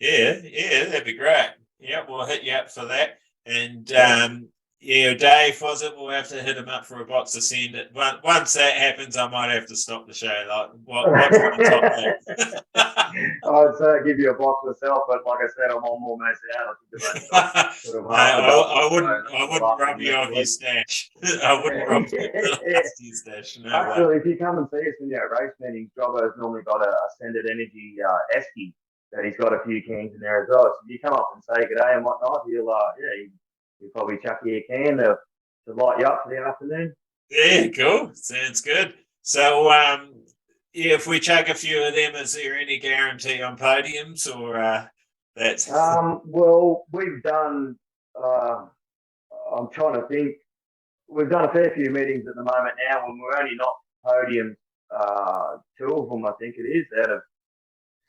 Yeah, that'd be great. Yeah, we'll hit you up for that. And Dave, was it? We'll have to hit him up for a box to send it. Once that happens, I might have to stop the show. Like, what's on the top there? I'd give you a box myself, but like I said, I'm on more mass out. I wouldn't rub you off your stash. I wouldn't rub you off your stash. No Actually, if you come and see us in our race meetings, Jobbo's normally got a Ascended Energy esky that he's got a few cans in there as well. So if you come up and say good day and whatnot, he'll probably chuck you a can to light you up for the afternoon. Yeah, cool. Sounds good. So, if we chuck a few of them, is there any guarantee on podiums, or that's? Well, we've done. I'm trying to think. We've done a fair few meetings at the moment now, and we're only not podiums. 2 of them, I think it is, out of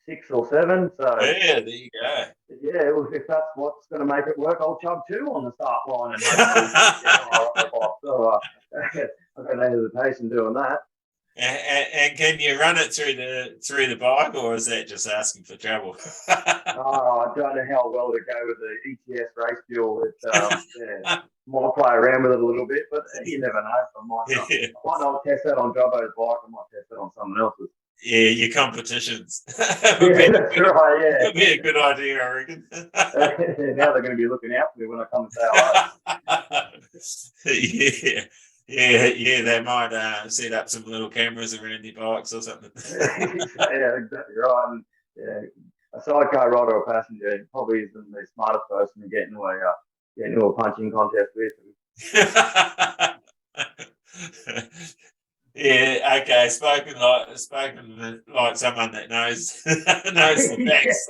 6 or 7. So yeah, there you go. Yeah, if that's what's going to make it work, I'll chug 2 on the start line and hopefully so I've got no hesitation doing that. And can you run it through the bike, or is that just asking for trouble? I don't know how well to go with the ETS race fuel. Might play around with it a little bit, but you never know. I might not test that on Jobbo's bike. I might test that on someone else's. Yeah, your competitions. That's right. Yeah, would be a good idea, I reckon. Now they're going to be looking out for me when I come and say hello. Yeah, they might set up some little cameras around your bikes or something. Yeah, exactly right. And, a sidecar rider or passenger probably isn't the smartest person to get into a punching contest with. Yeah, okay. Spoken like someone that knows the facts.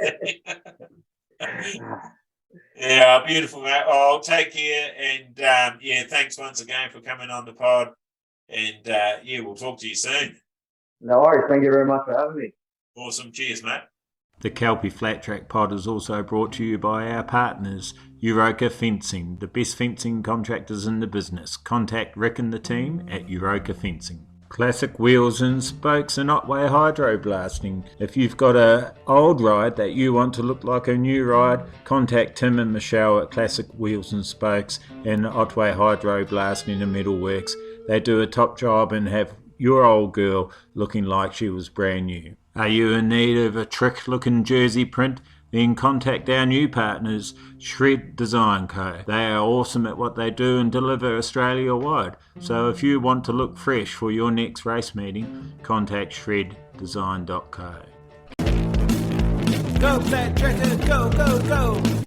Yeah, beautiful, mate. Oh, take care, and thanks once again for coming on the pod. And we'll talk to you soon. No worries. Thank you very much for having me. Awesome. Cheers, mate. The Kelpie Flat Track Pod is also brought to you by our partners, Euroka Fencing, the best fencing contractors in the business. Contact Rick and the team at Euroka Fencing. Classic wheels and spokes and Otway hydro blasting. If you've got an old ride that you want to look like a new ride, contact Tim and Michelle at Classic Wheels and Spokes and Otway Hydro Blasting and Metalworks. They do a top job and have your old girl looking like she was brand new. Are you in need of a trick-looking jersey print? Then contact our new partners, Shred Design Co. They are awesome at what they do and deliver Australia-wide. So if you want to look fresh for your next race meeting, contact shreddesign.co. Go, Flat Tracker, go, go, go.